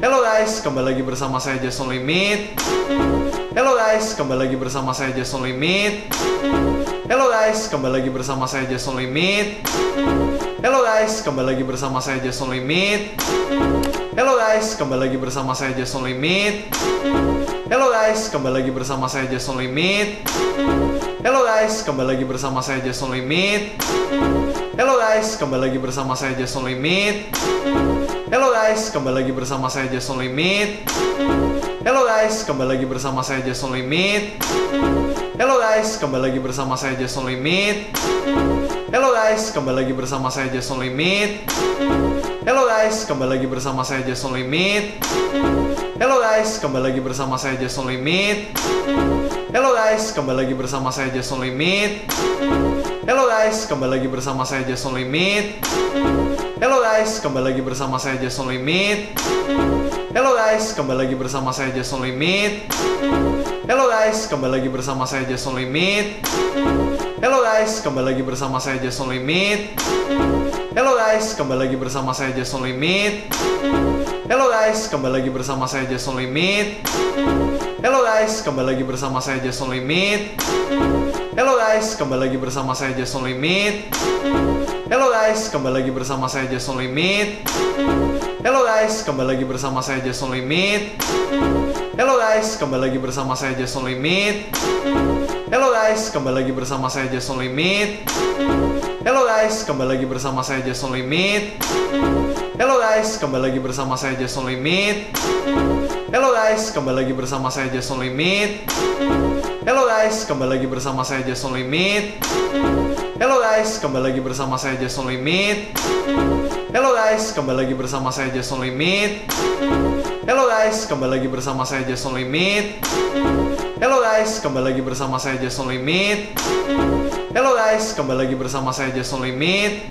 Halo guys, kembali lagi bersama saya Jason Limit. Halo guys, kembali lagi bersama saya Jason Limit. Halo guys, kembali lagi bersama saya Jason Limit. Halo guys, kembali lagi bersama saya Jason Limit. Halo guys, kembali lagi bersama saya Jason Limit. Halo guys, kembali lagi bersama saya Jason Limit. Halo guys, kembali lagi bersama saya Jason Limit. Halo guys, kembali lagi bersama saya Jason Limit. Halo guys, kembali lagi bersama saya Jason Limit. Halo guys, kembali lagi bersama saya Jason Limit. Halo guys, kembali lagi bersama saya Jason Limit. Halo guys, kembali lagi bersama saya Jason Limit. Halo guys, kembali lagi bersama saya Jason Limit. Halo guys, kembali lagi bersama saya Jason Limit. Halo guys, kembali lagi bersama saya Jason Limit. Halo guys, kembali lagi bersama saya Jason Limit. Halo guys, kembali lagi bersama saya Jason Limit. Halo guys, kembali lagi bersama saya Jason Limit. Halo guys, kembali lagi bersama saya Jason Limit. Halo guys, kembali lagi bersama saya Jason Limit. Halo guys, kembali lagi bersama saya Jason Limit. Halo guys, kembali lagi bersama saya Jason Limit. Halo guys, kembali lagi bersama saya Jason Limit. Halo guys, kembali lagi bersama saya Jason Limit. Halo guys, kembali lagi bersama saya Jason Limit. Halo guys, kembali lagi bersama saya Jason Limit. Halo guys, kembali lagi bersama saya Jason Limit. Halo guys, kembali lagi bersama saya Jason Limit. Halo guys, kembali lagi bersama saya Jason Limit. Halo guys, kembali lagi bersama saya Jason Limit. Halo guys, kembali lagi bersama saya Jason Limit. Halo guys, kembali lagi bersama saya Jason Limit. Halo guys, kembali lagi bersama saya Jason Limit. Halo guys, kembali lagi bersama saya Jason Limit. Halo guys, kembali lagi bersama saya Jason Limit. Halo guys, kembali lagi bersama saya Jason Limit. Halo guys, kembali lagi bersama saya Jason Limit. Halo guys, kembali lagi bersama saya Jason Limit. Halo guys, kembali lagi bersama saya Jason Limit.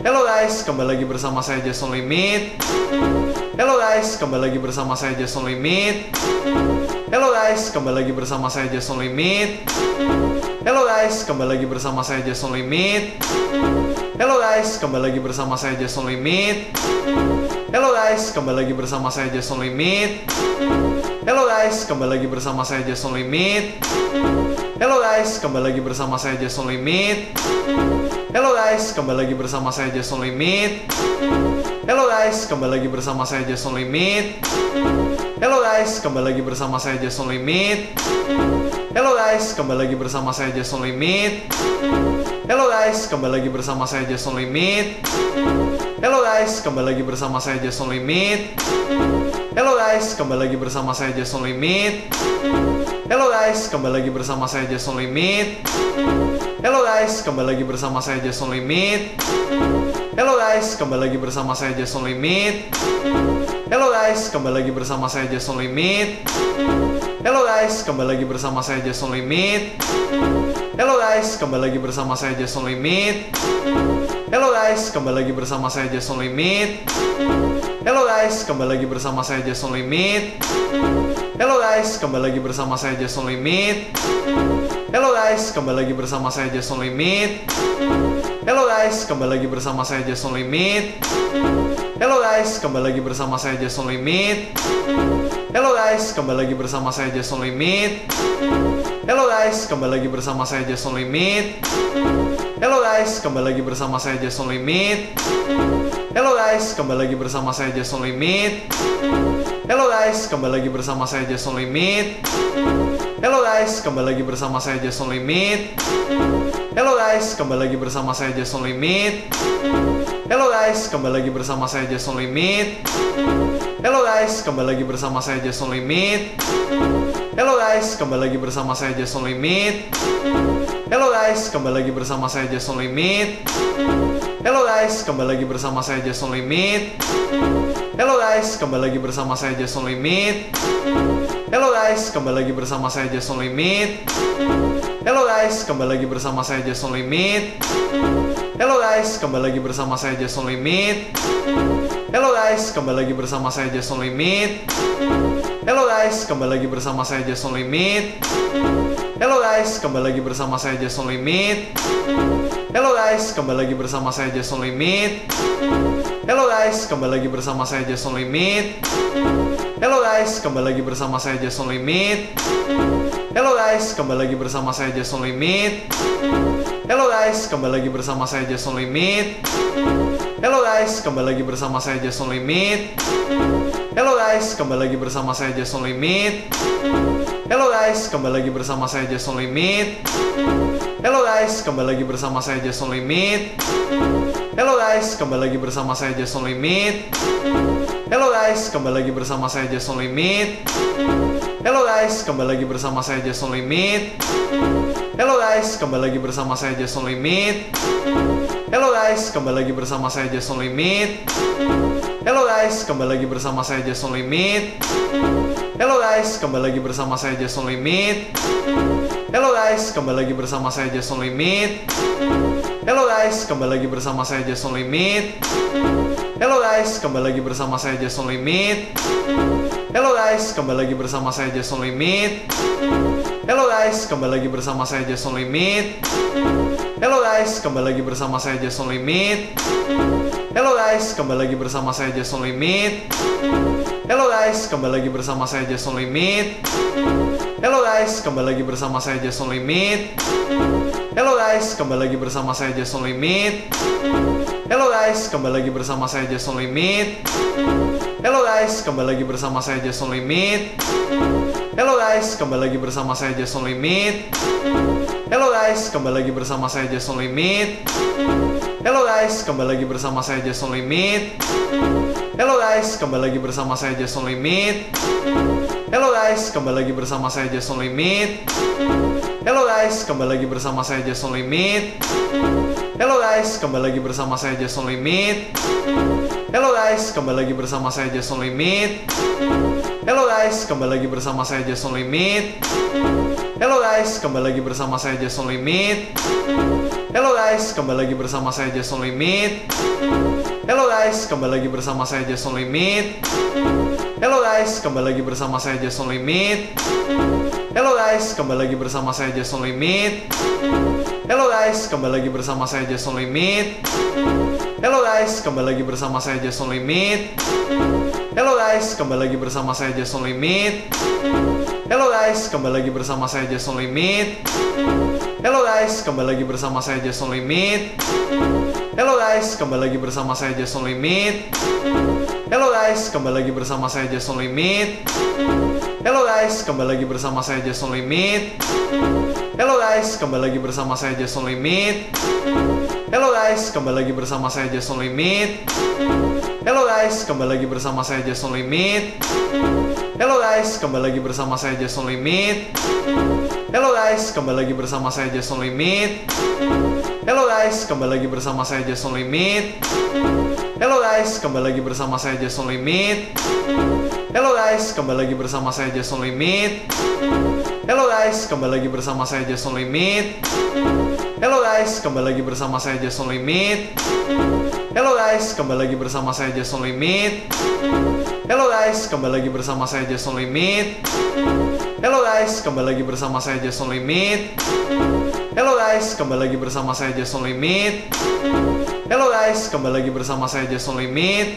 Halo guys, kembali lagi bersama saya Jason Limit. Halo guys, kembali lagi bersama saya Jason Limit. Halo guys, kembali lagi bersama saya Jason Limit. Halo guys, kembali lagi bersama saya Jason Limit. Halo guys, kembali lagi bersama saya Jason Limit. Halo guys, kembali lagi bersama saya Jason Limit. Halo guys, kembali lagi bersama saya Jason Limit. Halo guys, kembali lagi bersama saya Jason Limit. Halo guys, kembali lagi bersama saya Jason Limit. Halo guys, kembali lagi bersama saya Jason Limit. Halo guys, kembali lagi bersama saya Jason Limit. Halo guys, kembali lagi bersama saya Jason Limit. Halo guys, kembali lagi bersama saya Jason Limit. Halo guys, kembali lagi bersama saya Jason Limit. Halo guys, kembali lagi bersama saya Jason Limit. Halo guys, kembali lagi bersama saya Jason Limit. Halo guys, kembali lagi bersama saya Jason Limit. Halo guys, kembali lagi bersama saya Jason Limit. Halo guys, kembali lagi bersama saya Jason Limit. Halo guys, kembali lagi bersama saya Jason Limit. Halo guys, kembali lagi bersama saya Jason Limit. Halo guys, kembali lagi bersama saya Jason Limit. Halo guys, kembali lagi bersama saya Jason Limit. Halo guys, kembali lagi bersama saya Jason Limit. Halo guys, kembali lagi bersama saya Jason Limit. Halo guys, kembali lagi bersama saya Jason Limit. Halo guys, kembali lagi bersama saya Jason Limit. Halo guys, kembali lagi bersama saya Jason Limit. Halo guys, kembali lagi bersama saya Jason Limit. Halo guys, kembali lagi bersama saya Jason Limit. Halo guys, kembali lagi bersama saya Jason Limit. Halo guys, kembali lagi bersama saya Jason Limit. Halo guys, kembali lagi bersama saya Jason Limit. Halo guys, kembali lagi bersama saya Jason Limit. Halo guys, kembali lagi bersama saya Jason Limit. Halo guys, kembali lagi bersama saya Jason Limit. Halo guys, kembali lagi bersama saya Jason Limit. Halo guys, kembali lagi bersama saya Jason Limit. Halo guys, kembali lagi bersama saya Jason Limit. Halo guys, kembali lagi bersama saya Jason Limit. Halo guys, kembali lagi bersama saya Jason Limit. Halo guys, kembali lagi bersama saya Jason Limit. Halo guys, kembali lagi bersama saya Jason Limit. Halo guys, kembali lagi bersama saya Jason Limit. Halo guys, kembali lagi bersama saya Jason Limit. Halo guys, kembali lagi bersama saya Jason Limit. Halo guys, kembali lagi bersama saya Jason Limit. Halo guys, kembali lagi bersama saya Jason Limit. Halo guys, kembali lagi bersama saya Jason Limit. Halo guys, kembali lagi bersama saya Jason Limit. Halo guys, kembali lagi bersama saya Jason Limit. Halo guys, kembali lagi bersama saya Jason Limit. Halo guys, kembali lagi bersama saya Jason Limit. Halo guys, kembali lagi bersama saya Jason Limit. Halo guys, kembali lagi bersama saya Jason Limit. Halo guys, kembali lagi bersama saya Jason Limit. Halo guys, kembali lagi bersama saya Jason Limit. Halo guys, kembali lagi bersama saya Jason Limit. Halo guys, kembali lagi bersama saya Jason Limit. Halo guys, kembali lagi bersama saya Jason Limit. Halo guys, kembali lagi bersama saya Jason Limit. Halo guys, kembali lagi bersama saya Jason Limit. Halo guys, kembali lagi bersama saya Jason Limit. Halo guys, kembali lagi bersama saya Jason Limit. Halo guys, kembali lagi bersama saya Jason Limit. Halo guys, kembali lagi bersama saya Jason Limit. Halo guys, kembali lagi bersama saya Jason Limit. Halo guys, kembali lagi bersama saya Jason Limit. Halo guys, kembali lagi bersama saya Jason Limit. Halo guys, kembali lagi bersama saya Jason Limit. Halo guys, kembali lagi bersama saya Jason Limit. Halo guys, kembali lagi bersama saya Jason Limit. Halo guys, kembali lagi bersama saya Jason Limit. Halo guys, kembali lagi bersama saya Jason Limit. Halo guys, kembali lagi bersama saya Jason Limit. Halo guys, kembali lagi bersama saya Jason Limit. Halo guys, kembali lagi bersama saya Jason Limit. Halo guys, kembali lagi bersama saya Jason Limit. Halo guys, kembali lagi bersama saya Jason Limit. Halo guys, kembali lagi bersama saya Jason Limit. Halo guys, kembali lagi bersama saya Jason Limit. Halo guys, kembali lagi bersama saya Jason Limit. Halo guys, kembali lagi bersama saya Jason Limit. Halo guys, kembali lagi bersama saya Jason Limit. Halo guys, kembali lagi bersama saya Jason Limit. Halo guys, kembali lagi bersama saya Jason Limit. Halo guys, kembali lagi bersama saya Jason Limit. Halo guys, kembali lagi bersama saya Jason Limit. Halo guys, kembali lagi bersama saya Jason Limit. Halo guys, kembali lagi bersama saya Jason Limit. Halo guys, kembali lagi bersama saya Jason Limit. Halo guys, kembali lagi bersama saya Jason Limit. Halo guys, kembali lagi bersama saya Jason Limit. Halo guys, kembali lagi bersama saya Jason Limit. Halo guys, kembali lagi bersama saya Jason Limit. Halo guys, kembali lagi bersama saya Jason Limit. Halo guys, kembali lagi bersama saya Jason Limit. Halo guys, kembali lagi bersama saya Jason Limit. Halo guys, kembali lagi bersama saya Jason Limit. Halo guys, kembali lagi bersama saya Jason Limit. Halo guys, kembali lagi bersama saya Jason Limit. Halo guys, kembali lagi bersama saya Jason Limit. Halo guys, kembali lagi bersama saya Jason Limit. Halo guys, kembali lagi bersama saya Jason Limit. Halo guys, kembali lagi bersama saya Jason Limit. Halo guys, kembali lagi bersama saya Jason Limit. Halo guys, kembali lagi bersama saya Jason Limit. Halo guys, kembali lagi bersama saya Jason Limit. Halo guys, kembali lagi bersama saya Jason Limit. Halo guys, kembali lagi bersama saya Jason Limit.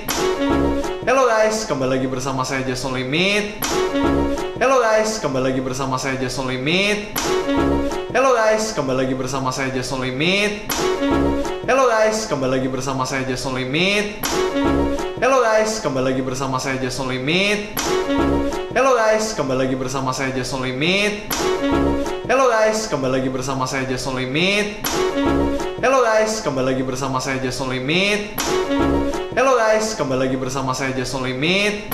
Halo guys, kembali lagi bersama saya Jason Limit. Halo guys, kembali lagi bersama saya Jason Limit. Halo guys, kembali lagi bersama saya Jason Limit. Halo guys, kembali lagi bersama saya Jason Limit. Halo guys, kembali lagi bersama saya Jason Limit. Halo guys, kembali lagi bersama saya Jason Limit. Halo guys, kembali lagi bersama saya Jason Limit. Halo guys, kembali lagi bersama saya Jason Limit.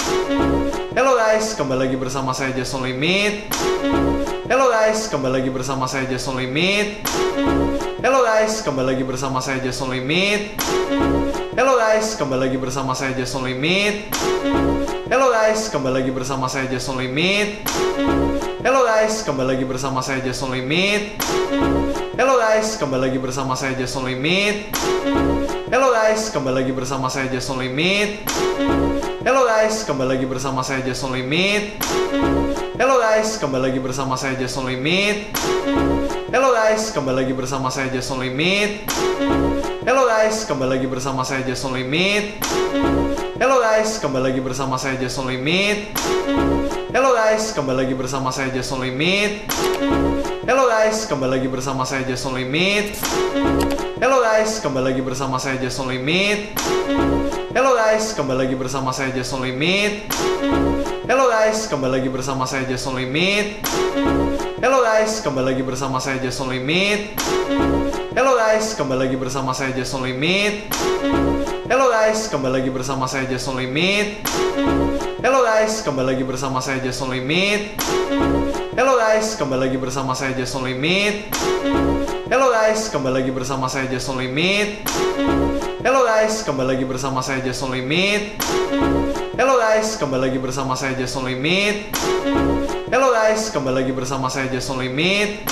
Halo guys, kembali lagi bersama saya Jason Limit. Halo guys, kembali lagi bersama saya Jason Limit. Halo guys, kembali lagi bersama saya Jason Limit. Halo guys, kembali lagi bersama saya Jason Limit. Halo guys, kembali lagi bersama saya Jason Limit. Halo guys, kembali lagi bersama saya Jason Limit. Halo guys, kembali lagi bersama saya Jason Limit. Halo guys, kembali lagi bersama saya Jason Limit. Halo guys, kembali lagi bersama saya Jason Limit. Halo guys, kembali lagi bersama saya Jason Limit. Halo guys, kembali lagi bersama saya Jason Limit. Halo guys, kembali lagi bersama saya Jason Limit. Halo guys, kembali lagi bersama saya Jason Limit. Halo guys, kembali lagi bersama saya Jason Limit. Halo guys, kembali lagi bersama saya Jason Limit. Halo guys, kembali lagi bersama saya Jason Limit. Halo guys, kembali lagi bersama saya Jason Limit. Halo guys, kembali lagi bersama saya Jason Limit. Halo guys, kembali lagi bersama saya Jason Limit. Halo guys, kembali lagi bersama saya Jason Limit. Halo guys, kembali lagi bersama saya Jason Limit. Halo guys, kembali lagi bersama saya Jason Limit. Halo guys, kembali lagi bersama saya Jason Limit. Halo guys, kembali lagi bersama saya Jason Limit. Halo guys, kembali lagi bersama saya Jason Limit. Halo guys, kembali lagi bersama saya Jason Limit. Halo guys, kembali lagi bersama saya Jason Limit.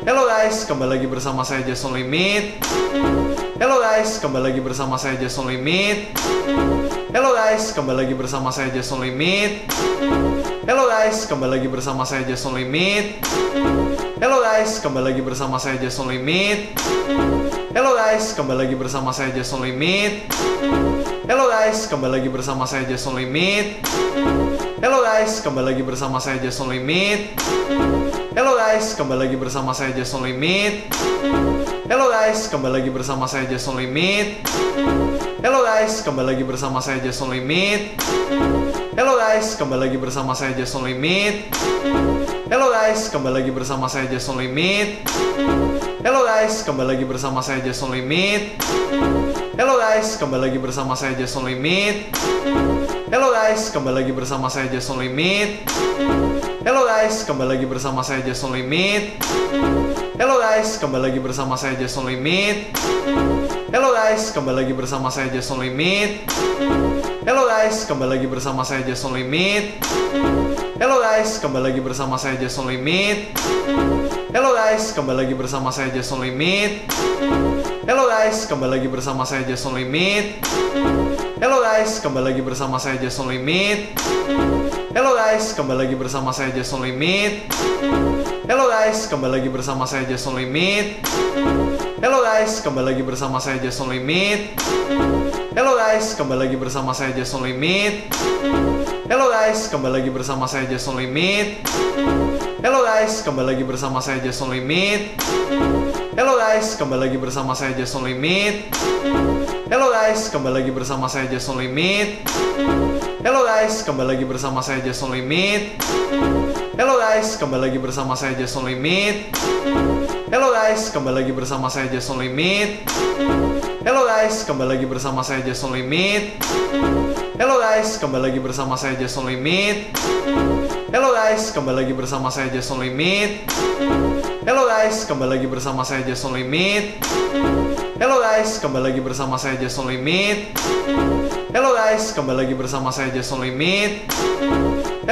Halo guys, kembali lagi bersama saya Jason Limit. Halo guys, kembali lagi bersama saya Jason Limit. Halo guys, kembali lagi bersama saya Jason Limit. Halo guys, kembali lagi bersama saya Jason Limit. Halo guys, kembali lagi bersama saya Jason Limit. Halo guys, kembali lagi bersama saya Jason Limit. Halo guys, kembali lagi bersama saya Jason Limit. Halo guys, kembali lagi bersama saya Jason Limit. Halo guys, kembali lagi bersama saya Jason Limit. Halo guys, kembali lagi bersama saya Jason Limit. Halo guys, kembali lagi bersama saya Jason Limit. Halo guys, kembali lagi bersama saya Jason Limit. Halo guys, kembali lagi bersama saya Jason Limit. Halo guys, kembali lagi bersama saya Jason Limit. Halo guys, kembali lagi bersama saya Jason Limit. Halo guys, kembali lagi bersama saya Jason Limit. Halo guys, kembali lagi bersama saya Jason Limit. Halo guys, kembali lagi bersama saya Jason Limit. Halo guys, kembali lagi bersama saya Jason Limit. Halo guys, kembali lagi bersama saya Jason Limit. Halo guys, kembali lagi bersama saya Jason Limit. Halo guys, kembali lagi bersama saya Jason Limit. Halo guys, kembali lagi bersama saya Jason Limit. Halo guys, kembali lagi bersama saya Jason Limit. Halo guys, kembali lagi bersama saya Jason Limit. Halo guys, kembali lagi bersama saya Jason Limit. Halo guys, kembali lagi bersama saya Jason Limit. Halo guys, kembali lagi bersama saya Jason Limit. Halo guys, kembali lagi bersama saya Jason Limit. Halo guys, kembali lagi bersama saya Jason Limit. Halo guys, kembali lagi bersama saya Jason Limit. Halo guys, kembali lagi bersama saya Jason Limit. Halo guys, kembali lagi bersama saya Jason Limit. Halo guys, kembali lagi bersama saya Jason Limit. Halo guys, kembali lagi bersama saya Jason Limit. Halo guys, kembali lagi bersama saya Jason Limit. Halo guys, kembali lagi bersama saya Jason Limit. Halo guys, kembali lagi bersama saya Jason Limit. Halo guys, kembali lagi bersama saya Jason Limit. Halo guys, kembali lagi bersama saya Jason Limit. Halo guys, kembali lagi bersama saya Jason Limit. Halo guys, kembali lagi bersama saya Jason Limit. Halo guys, kembali lagi bersama saya Jason Limit.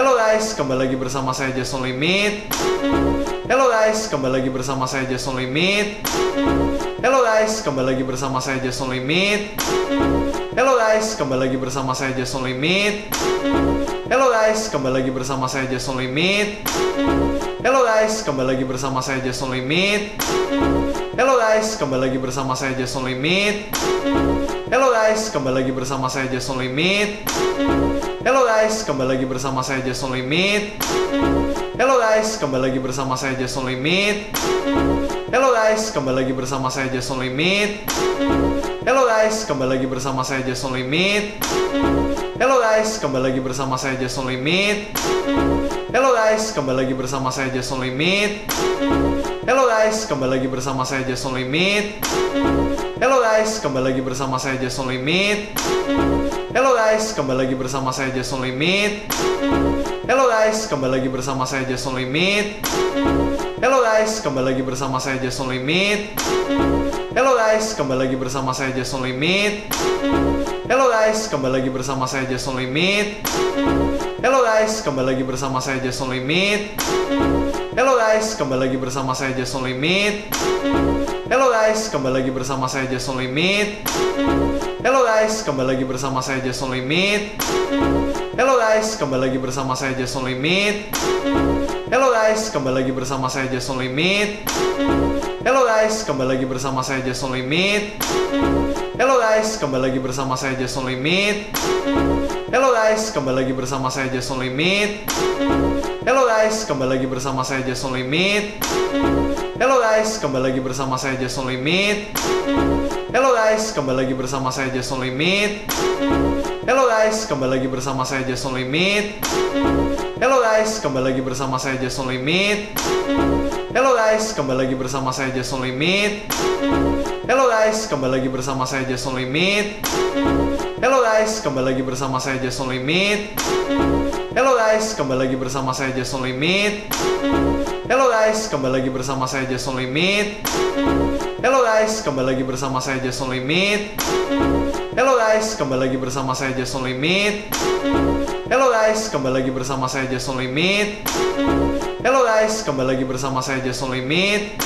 Halo guys, kembali lagi bersama saya Jason Limit. Halo guys, kembali lagi bersama saya Jason Limit. Halo guys, kembali lagi bersama saya Jason Limit. Halo guys, kembali lagi bersama saya Jason Limit. Halo guys, kembali lagi bersama saya Jason Limit. Halo guys, kembali lagi bersama saya Jason Limit. Halo guys, kembali lagi bersama saya Jason Limit. Halo guys, kembali lagi bersama saya Jason Limit. Halo guys, kembali lagi bersama saya Jason Limit. Halo guys, kembali lagi bersama saya Jason Limit. Halo guys, kembali lagi bersama saya Jason Limit. Halo guys, kembali lagi bersama saya Jason Limit. Halo guys, kembali lagi bersama saya Jason Limit. Halo guys, kembali lagi bersama saya Jason Limit. Halo guys, kembali lagi bersama saya Jason Limit. Halo guys, kembali lagi bersama saya Jason Limit. Halo guys, kembali lagi bersama saya Jason Limit. Halo guys, kembali lagi bersama saya Jason Limit. Halo guys, kembali lagi bersama saya Jason Limit. Halo guys, kembali lagi bersama saya Jason Limit. Halo guys, kembali lagi bersama saya Jason Limit. Halo guys, kembali lagi bersama saya Jason Limit. Halo guys, kembali lagi bersama saya Jason Limit. Halo guys, kembali lagi bersama saya Jason Limit. Halo guys, kembali lagi bersama saya Jason Limit. Halo guys, kembali lagi bersama saya Jason Limit. Halo guys, kembali lagi bersama saya Jason Limit. Halo guys, kembali lagi bersama saya Jason Limit. Halo guys, kembali lagi bersama saya Jason Limit. Halo guys, kembali lagi bersama saya Jason Limit. Halo guys, kembali lagi bersama saya Jason Limit. Halo guys, kembali lagi bersama saya Jason Limit. Halo guys, kembali lagi bersama saya Jason Limit. Halo guys, kembali lagi bersama saya Jason Limit. Halo guys, kembali lagi bersama saya Jason Limit. Halo guys, kembali lagi bersama saya Jason Limit. Halo guys, kembali lagi bersama saya Jason Limit. Halo guys, kembali lagi bersama saya Jason Limit. Halo guys, kembali lagi bersama saya Jason Limit. Halo guys, kembali lagi bersama saya Jason Limit. Halo guys, kembali lagi bersama saya Jason Limit. Halo guys, kembali lagi bersama saya Jason Limit.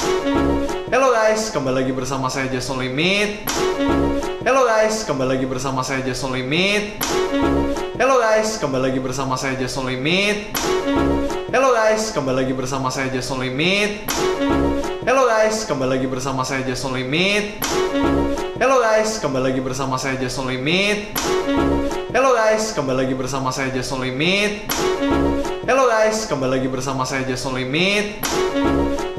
Halo guys, kembali lagi bersama saya Jason Limit. Halo guys, kembali lagi bersama saya Jason Limit. Halo guys, kembali lagi bersama saya Jason Limit. Halo guys, kembali lagi bersama saya Jason Limit. Halo guys, kembali lagi bersama saya Jason Limit. Halo guys, kembali lagi bersama saya Jason Limit. Halo guys, kembali lagi bersama saya Jason Limit. Halo guys, kembali lagi bersama saya Jason Limit. Halo guys, kembali lagi bersama saya Jason Limit. Halo guys, kembali lagi bersama saya Jason Limit.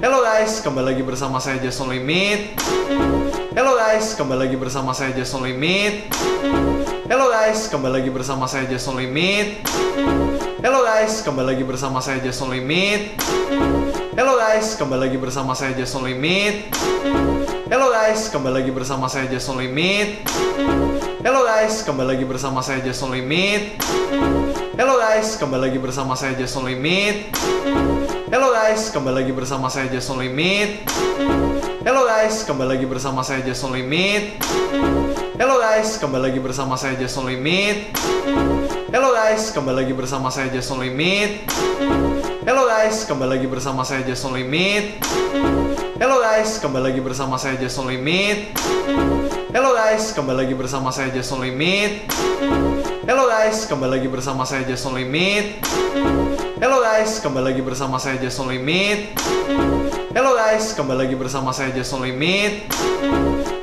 Halo guys, kembali lagi bersama saya Jason Limit. Halo guys, kembali lagi bersama saya Jason Limit. Halo guys, kembali lagi bersama saya Jason Limit. Halo guys, kembali lagi bersama saya Jason Limit. Halo guys, kembali lagi bersama saya Jason Limit. Halo guys, kembali lagi bersama saya Jason Limit. Halo guys, kembali lagi bersama saya Jason Limit. Halo guys, kembali lagi bersama saya Jason Limit. Halo guys, kembali lagi bersama saya Jason Limit. Halo guys, kembali lagi bersama saya Jason Limit. Halo guys, kembali lagi bersama saya Jason Limit. Halo guys, kembali lagi bersama saya Jason Limit. Halo guys, kembali lagi bersama saya Jason Limit. Halo guys, kembali lagi bersama saya Jason Limit. Halo guys, kembali lagi bersama saya Jason Limit. Halo guys, kembali lagi bersama saya Jason Limit. Halo guys, kembali lagi bersama saya Jason Limit. Halo guys, kembali lagi bersama saya Jason Limit.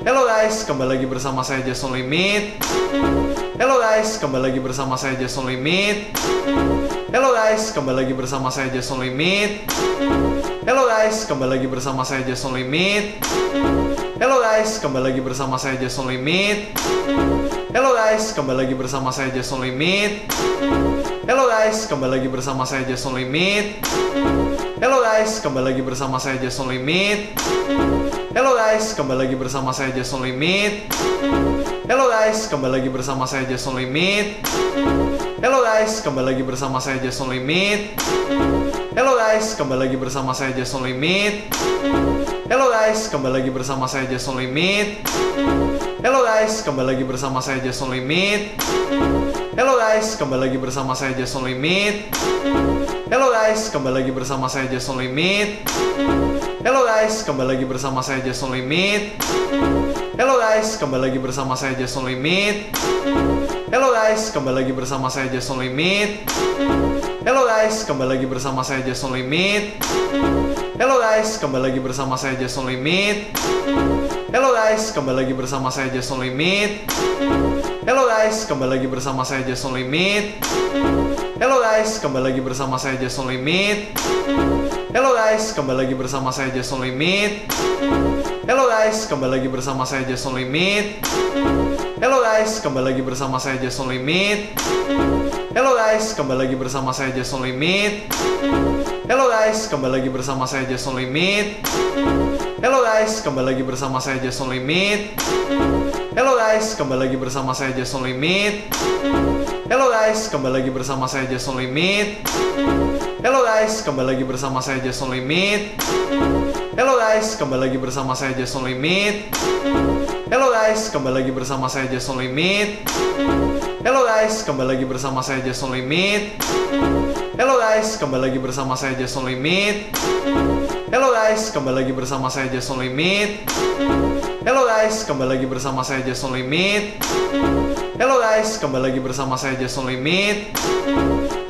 Halo guys, kembali lagi bersama saya Jason Limit. Halo guys, kembali lagi bersama saya Jason Limit. Halo guys, kembali lagi bersama saya Jason Limit. Halo guys, kembali lagi bersama saya Jason Limit. Halo guys, kembali lagi bersama saya Jason Limit. Halo guys, kembali lagi bersama saya Jason Limit. Halo guys, kembali lagi bersama saya Jason Limit. Halo guys, kembali lagi bersama saya Jason Limit. Halo guys, kembali lagi bersama saya Jason Limit. Halo guys, kembali lagi bersama saya Jason Limit. Halo guys, kembali lagi bersama saya Jason Limit. Halo guys, kembali lagi bersama saya Jason Limit. Halo guys, kembali lagi bersama saya Jason Limit. Halo guys, kembali lagi bersama saya Jason Limit. Halo guys, kembali lagi bersama saya Jason Limit. Halo guys, kembali lagi bersama saya Jason Limit. Halo guys, kembali lagi bersama saya Jason Limit. Halo guys, kembali lagi bersama saya Jason Limit. Halo guys, kembali lagi bersama saya Jason Limit. Halo guys, kembali lagi bersama saya Jason Limit. Halo guys, kembali lagi bersama saya Jason Limit. Halo guys, kembali lagi bersama saya Jason Limit. Halo guys, kembali lagi bersama saya Jason Limit. Halo guys, kembali lagi bersama saya Jason Limit. Halo guys, kembali lagi bersama saya Jason Limit. Halo guys, kembali lagi bersama saya Jason Limit. Halo guys, kembali lagi bersama saya Jason Limit. Halo guys, kembali lagi bersama saya Jason Limit. Halo guys, kembali lagi bersama saya Jason Limit. Halo guys, kembali lagi bersama saya Jason Limit. Halo guys, kembali lagi bersama saya Jason Limit. Halo guys, kembali lagi bersama saya Jason Limit. Halo guys, kembali lagi bersama saya Jason Limit. Halo guys, kembali lagi bersama saya Jason Limit. Halo guys, kembali lagi bersama saya Jason Limit. Halo guys, kembali lagi bersama saya Jason Limit. Halo guys, kembali lagi bersama saya Jason Limit. Halo guys, kembali lagi bersama saya Jason Limit.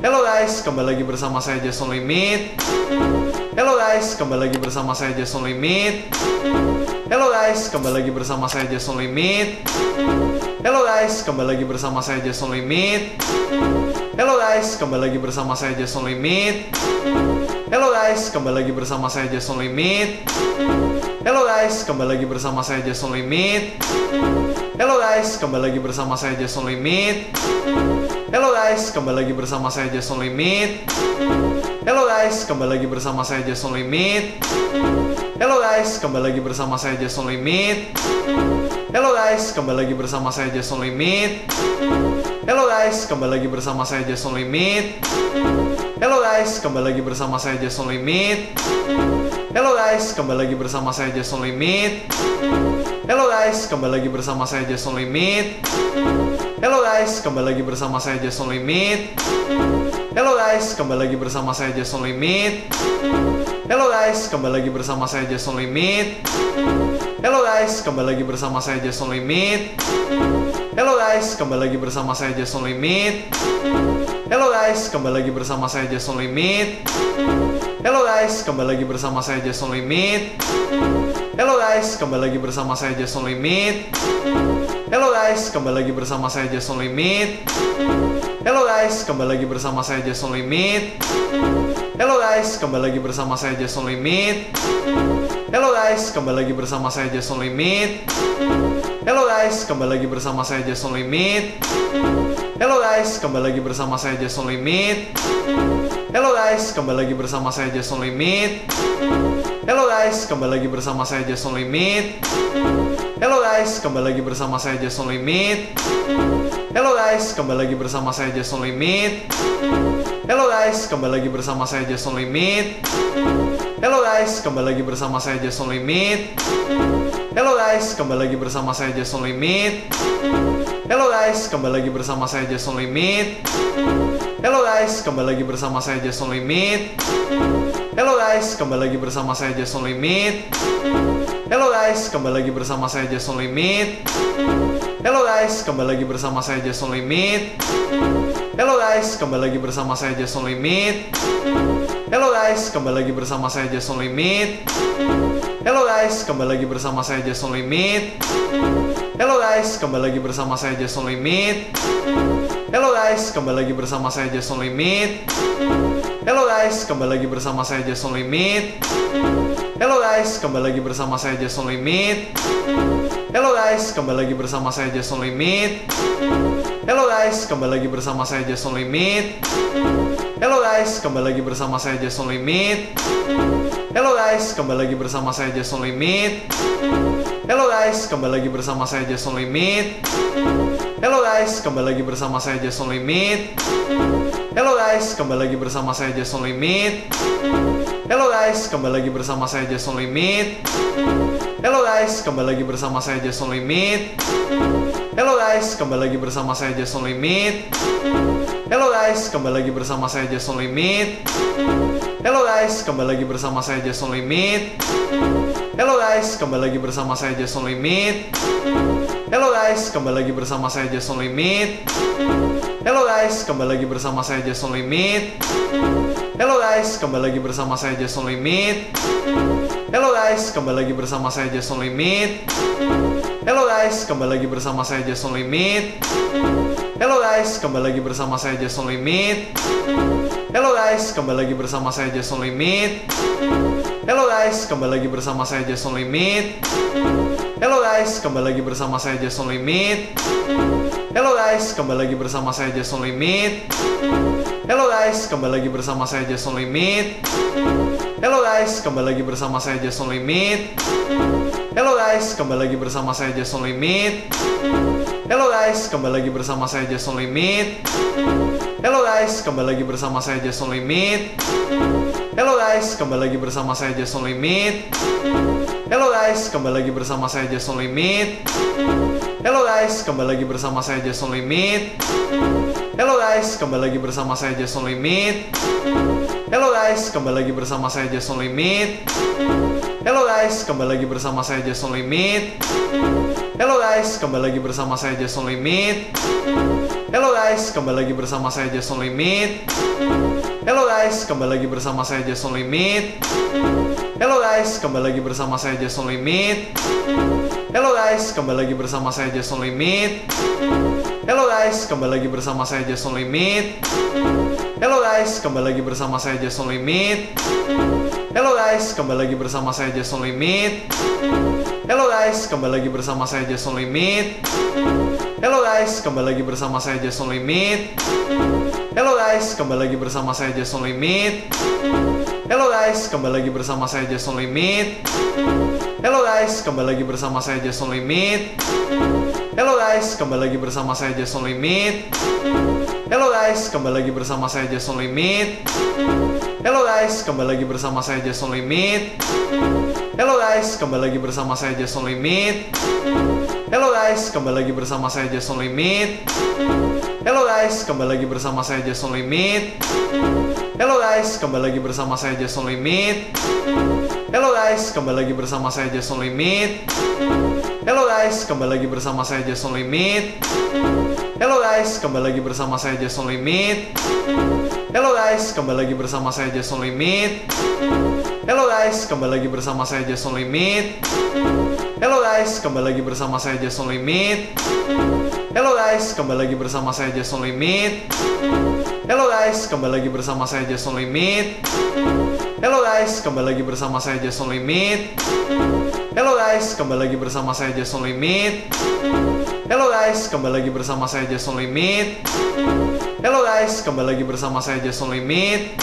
Halo guys, kembali lagi bersama saya Jason Limit. Halo guys, kembali lagi bersama saya Jason Limit. Halo guys, kembali lagi bersama saya Jason Limit. Halo guys, kembali lagi bersama saya Jason Limit. Halo guys, kembali lagi bersama saya Jason Limit. Halo guys, kembali lagi bersama saya Jason Limit. Halo guys, kembali lagi bersama saya Jason Limit. Halo guys, kembali lagi bersama saya Jason Limit. Halo guys, kembali lagi bersama saya Jason Limit. Halo guys, kembali lagi bersama saya Jason Limit. Halo guys, kembali lagi bersama saya Jason Limit. Halo guys, kembali lagi bersama saya Jason Limit. Halo guys, kembali lagi bersama saya Jason Limit. Halo guys, kembali lagi bersama saya Jason Limit. Halo guys, kembali lagi bersama saya Jason Limit. Halo guys, kembali lagi bersama saya Jason Limit. Halo guys, kembali lagi bersama saya Jason Limit. Halo guys, kembali lagi bersama saya Jason Limit. Halo guys, kembali lagi bersama saya Jason Limit. Halo guys, kembali lagi bersama saya Jason Limit. Halo guys, kembali lagi bersama saya Jason Limit. Halo guys, kembali lagi bersama saya Jason Limit. Halo guys, kembali lagi bersama saya Jason Limit. Halo guys, kembali lagi bersama saya Jason Limit. Halo guys, kembali lagi bersama saya Jason Limit. Halo guys, kembali lagi bersama saya Jason Limit. Halo guys, kembali lagi bersama saya Jason Limit. Halo guys, kembali lagi bersama saya Jason Limit. Halo guys, kembali lagi bersama saya Jason Limit. Halo guys, kembali lagi bersama saya Jason Limit. Halo guys, kembali lagi bersama saya Jason Limit. Halo guys, kembali lagi bersama saya Jason Limit. Halo guys, kembali lagi bersama saya Jason Limit. Halo guys, kembali lagi bersama saya Jason Limit. Halo guys, kembali lagi bersama saya Jason Limit. Halo guys, kembali lagi bersama saya Jason Limit. Halo guys, kembali lagi bersama saya Jason Limit. Halo guys, kembali lagi bersama saya Jason Limit. Halo guys, kembali lagi bersama saya Jason Limit. Halo guys, kembali lagi bersama saya Jason Limit. Halo guys, kembali lagi bersama saya Jason Limit. Halo guys, kembali lagi bersama saya Jason Limit. Halo guys, kembali lagi bersama saya Jason Limit. Halo guys, kembali lagi bersama saya Jason Limit. Halo guys, kembali lagi bersama saya Jason Limit. Halo guys, kembali lagi bersama saya Jason Limit. Halo guys, kembali lagi bersama saya Jason Limit. Halo guys, kembali lagi bersama saya Jason Limit. Halo guys, kembali lagi bersama saya Jason Limit. Halo guys, kembali lagi bersama saya Jason Limit. Halo guys, kembali lagi bersama saya Jason Limit. Halo guys, kembali lagi bersama saya Jason Limit. Halo guys, kembali lagi bersama saya Jason Limit. Halo guys, kembali lagi bersama saya Jason Limit. Halo guys, kembali lagi bersama saya Jason Limit. Halo guys, kembali lagi bersama saya Jason Limit. Halo guys, kembali lagi bersama saya Jason Limit. Halo guys, kembali lagi bersama saya Jason Limit. Halo guys, kembali lagi bersama saya Jason Limit. Halo guys, kembali lagi bersama saya Jason Limit. Halo guys, kembali lagi bersama saya Jason Limit. Halo guys, kembali lagi bersama saya Jason Limit. Halo guys, kembali lagi bersama saya Jason Limit. Halo guys, kembali lagi bersama saya Jason Limit. Halo guys, kembali lagi bersama saya Jason Limit. Halo guys, kembali lagi bersama saya Jason Limit. Halo guys, kembali lagi bersama saya Jason Limit. Halo guys, kembali lagi bersama saya Jason Limit. Halo guys, kembali lagi bersama saya Jason Limit. Halo guys, kembali lagi bersama saya Jason Limit. Halo guys, kembali lagi bersama saya Jason Limit. Halo guys, kembali lagi bersama saya Jason Limit. Halo guys, kembali lagi bersama saya Jason Limit. Halo guys, kembali lagi bersama saya Jason Limit. Halo guys, kembali lagi bersama saya Jason Limit. Halo guys, kembali lagi bersama saya Jason Limit. Halo guys, kembali lagi bersama saya Jason Limit. Halo guys, kembali lagi bersama saya Jason Limit. Halo guys, kembali lagi bersama saya Jason Limit. Halo guys, kembali lagi bersama saya Jason Limit. Halo guys, kembali lagi bersama saya Jason Limit. Halo guys, kembali lagi bersama saya Jason Limit. Halo guys, kembali lagi bersama saya Jason Limit. Halo guys, kembali lagi bersama saya Jason Limit. Halo guys, kembali lagi bersama saya Jason Limit. Halo guys, kembali lagi bersama saya Jason Limit. Halo guys, kembali lagi bersama saya Jason Limit. Halo guys, kembali lagi bersama saya Jason Limit. Halo guys, kembali lagi bersama saya Jason Limit. Halo guys, kembali lagi bersama saya Jason Limit. Halo guys, kembali lagi bersama saya Jason Limit. Halo guys, kembali lagi bersama saya Jason Limit. Halo guys, kembali lagi bersama saya Jason Limit. Halo guys, kembali lagi bersama saya Jason Limit. Halo guys, kembali lagi bersama saya Jason Limit. Halo guys, kembali lagi bersama saya Jason Limit. Halo guys, kembali lagi bersama saya Jason Limit. Halo guys, kembali lagi bersama saya Jason Limit. Halo guys, kembali lagi bersama saya Jason Limit. Halo guys, kembali lagi bersama saya Jason Limit. Halo guys, kembali lagi bersama saya Jason Limit. Halo guys, kembali lagi bersama saya Jason Limit. Halo guys, kembali lagi bersama saya Jason Limit. Halo guys, kembali lagi bersama saya Jason Limit. Halo guys, kembali lagi bersama saya Jason Limit. Halo guys, kembali lagi bersama saya Jason Limit. Halo guys, kembali lagi bersama saya Jason Limit. Halo guys, kembali lagi bersama saya Jason Limit. Halo guys, kembali lagi bersama saya Jason Limit. Halo guys, kembali lagi bersama saya Jason Limit. Halo guys, kembali lagi bersama saya Jason Limit. Halo guys, kembali lagi bersama saya Jason Limit. Halo guys, kembali lagi bersama saya Jason Limit. Halo guys, kembali lagi bersama saya Jason Limit. Halo guys, kembali lagi bersama saya Jason Limit. Halo guys, kembali lagi bersama saya Jason Limit. Halo guys, kembali lagi bersama saya Jason Limit.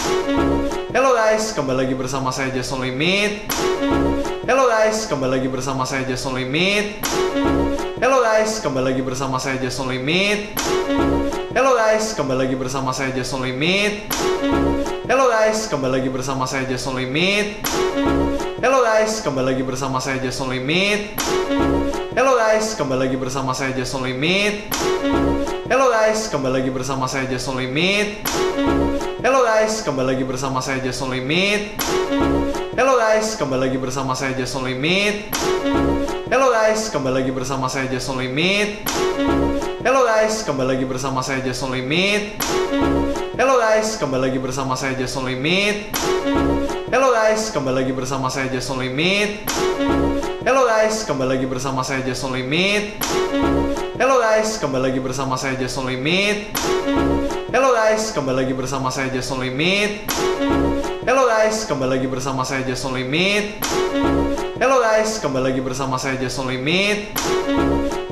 Halo guys, kembali lagi bersama saya Jason Limit. Halo guys, kembali lagi bersama saya Jason Limit. Halo guys, kembali lagi bersama saya Jason Limit. Halo guys, kembali lagi bersama saya Jason Limit. Halo guys, kembali lagi bersama saya Jason Limit. Halo guys, kembali lagi bersama saya Jason Limit. Halo guys, kembali lagi bersama saya Jason Limit. Halo guys, kembali lagi bersama saya Jason Limit. Halo guys, kembali lagi bersama saya Jason Limit. Halo guys, kembali lagi bersama saya Jason Limit. Halo guys, kembali lagi bersama saya Jason Limit. Halo guys, kembali lagi bersama saya Jason Limit. Halo guys, kembali lagi bersama saya Jason Limit. Halo guys, kembali lagi bersama saya Jason Limit. Halo guys, kembali lagi bersama saya Jason Limit. Halo guys, kembali lagi bersama saya Jason Limit. Halo guys, kembali lagi bersama saya Jason Limit. Halo guys, kembali lagi bersama saya Jason Limit. Halo guys, kembali lagi bersama saya Jason Limit.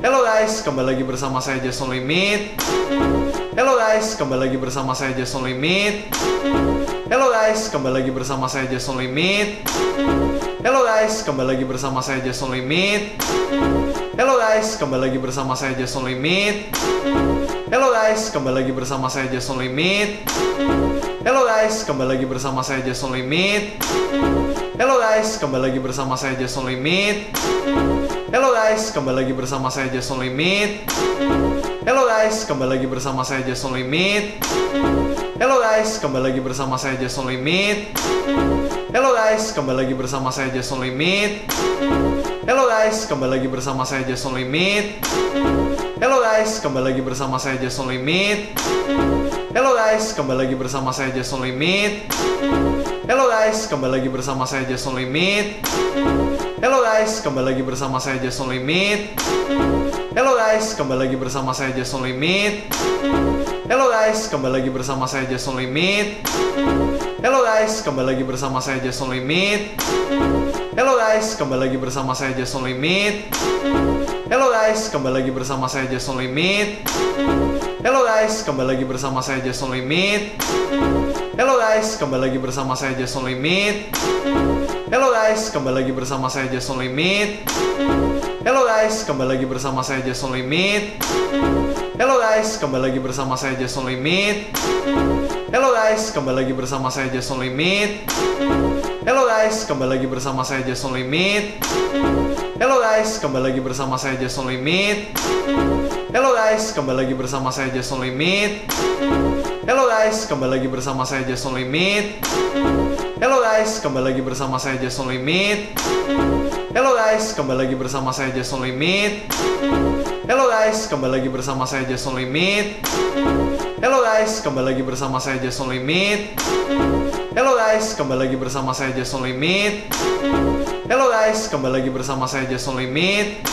Halo guys, kembali lagi bersama saya Jason Limit. Halo guys, kembali lagi bersama saya Jason Limit. Halo guys, kembali lagi bersama saya Jason Limit. Halo guys, kembali lagi bersama saya Jason Limit. Halo guys, kembali lagi bersama saya Jason Limit. Halo guys, kembali lagi bersama saya Jason Limit. Halo guys, kembali lagi bersama saya Jason Limit. Halo guys, kembali lagi bersama saya Jason Limit. Halo guys, kembali lagi bersama saya Jason Limit. Halo guys, kembali lagi bersama saya Jason Limit. Halo guys, kembali lagi bersama saya Jason Limit. Halo guys, kembali lagi bersama saya Jason Limit. Halo guys, kembali lagi bersama saya Jason Limit. Halo guys, kembali lagi bersama saya Jason Limit. Halo guys, kembali lagi bersama saya Jason Limit. Halo guys, kembali lagi bersama saya Jason Limit. Halo guys, kembali lagi bersama saya Jason Limit. Halo guys, kembali lagi bersama saya Jason Limit. Halo guys, kembali lagi bersama saya Jason Limit. Halo guys, kembali lagi bersama saya Jason Limit. Halo guys, kembali lagi bersama saya Jason Limit. Halo guys, kembali lagi bersama saya Jason Limit. Halo guys, kembali lagi bersama saya Jason Limit. Halo guys, kembali lagi bersama saya Jason Limit. Halo guys, kembali lagi bersama saya Jason Limit. Halo guys, kembali lagi bersama saya Jason Limit. Halo guys, kembali lagi bersama saya Jason Limit. Halo guys, kembali lagi bersama saya Jason Limit. Halo guys, kembali lagi bersama saya Jason Limit. Halo guys, kembali lagi bersama saya Jason Limit. Halo guys, kembali lagi bersama saya Jason Limit. Halo guys, kembali lagi bersama saya Jason Limit. Halo guys, kembali lagi bersama saya Jason Limit. Halo guys, kembali lagi bersama saya Jason Limit. Halo guys, kembali lagi bersama saya Jason Limit. Halo guys, kembali lagi bersama saya Jason Limit.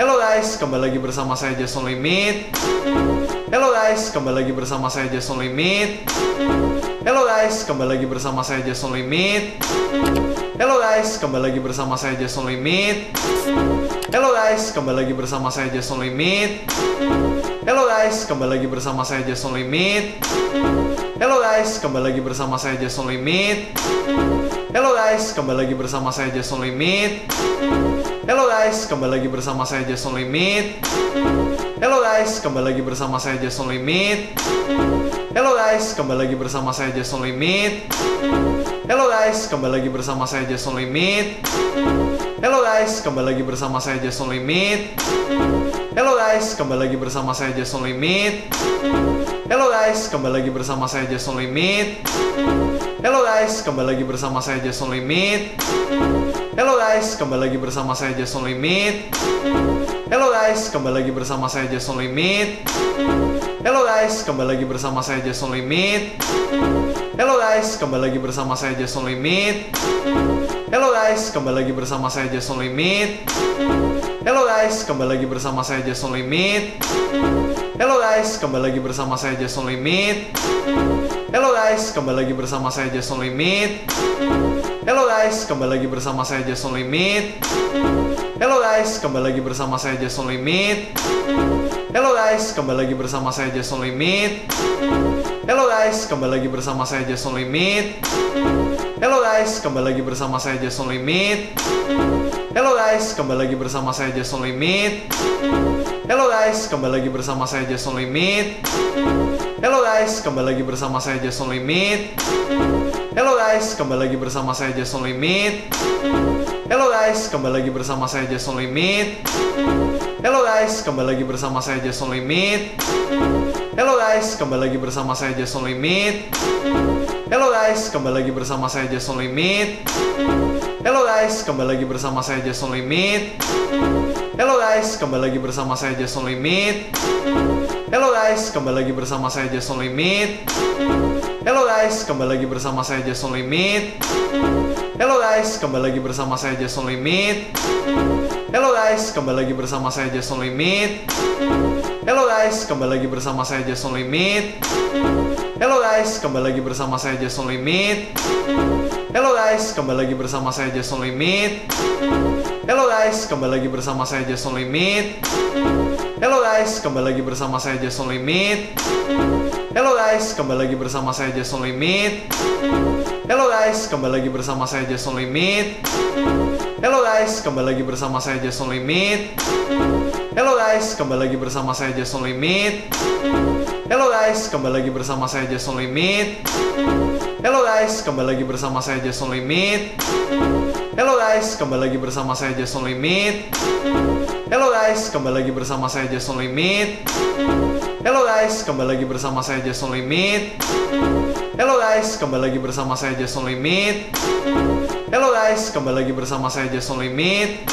Halo guys, kembali lagi bersama saya Jason Limit. Halo guys, kembali lagi bersama saya Jason Limit. Halo guys, kembali lagi bersama saya Jason Limit. Halo guys, kembali lagi bersama saya Jason Limit. Halo guys, kembali lagi bersama saya Jason Limit. Halo guys, kembali lagi bersama saya Jason Limit. Halo guys, kembali lagi bersama saya Jason Limit. Halo guys, kembali lagi bersama saya Jason Limit. Halo guys, kembali lagi bersama saya Jason Limit. Halo guys, kembali lagi bersama saya Jason Limit. Halo guys, kembali lagi bersama saya Jason Limit. Halo guys, kembali lagi bersama saya Jason Limit. Halo guys, kembali lagi bersama saya Jason Limit. Halo guys, kembali lagi bersama saya Jason Limit. Halo guys, kembali lagi bersama saya Jason Limit. Halo guys, kembali lagi bersama saya Jason Limit. Halo guys, kembali lagi bersama saya Jason Limit. Halo guys, kembali lagi bersama saya Jason Limit. Halo guys, kembali lagi bersama saya Jason Limit. Halo guys, kembali lagi bersama saya Jason Limit. Halo guys, kembali lagi bersama saya Jason Limit. Halo guys, kembali lagi bersama saya Jason Limit. Halo guys, kembali lagi bersama saya Jason Limit. Halo guys, kembali lagi bersama saya Jason Limit. Halo guys, kembali lagi bersama saya Jason Limit. Halo guys, kembali lagi bersama saya Jason Limit. Halo guys, kembali lagi bersama saya Jason Limit. Halo guys, kembali lagi bersama saya Jason Limit. Halo guys, kembali lagi bersama saya Jason Limit. Halo guys, kembali lagi bersama saya Jason Limit. Halo guys, kembali lagi bersama saya Jason Limit. Halo guys, kembali lagi bersama saya Jason Limit. Halo guys, kembali lagi bersama saya Jason Limit. Halo guys, kembali lagi bersama saya Jason Limit. Halo guys, kembali lagi bersama saya Jason Limit. Halo guys, kembali lagi bersama saya Jason Limit. Halo guys, kembali lagi bersama saya Jason Limit. Halo guys, kembali lagi bersama saya Jason Limit. Halo guys, kembali lagi bersama saya Jason Limit. Halo guys, kembali lagi bersama saya Jason Limit. Halo guys, kembali lagi bersama saya Jason Limit. Halo guys, kembali lagi bersama saya Jason Limit. Halo guys, kembali lagi bersama saya Jason Limit. Halo guys, kembali lagi bersama saya Jason Limit. Halo guys, kembali lagi bersama saya Jason Limit. Halo guys, kembali lagi bersama saya Jason Limit. Halo guys, kembali lagi bersama saya Jason Limit. Halo guys, kembali lagi bersama saya Jason Limit. Halo guys, kembali lagi bersama saya Jason Limit. Halo guys, kembali lagi bersama saya Jason Limit. Halo guys, kembali lagi bersama saya Jason Limit. Halo guys, kembali lagi bersama saya Jason Limit. Halo guys, kembali lagi bersama saya Jason Limit. Halo guys, kembali lagi bersama saya Jason Limit. Halo guys, kembali lagi bersama saya Jason Limit. Halo guys, kembali lagi bersama saya Jason Limit. Halo guys, kembali lagi bersama saya Jason Limit. Halo guys, kembali lagi bersama saya Jason Limit. Halo guys, kembali lagi bersama saya Jason Limit. Halo guys, kembali lagi bersama saya Jason Limit.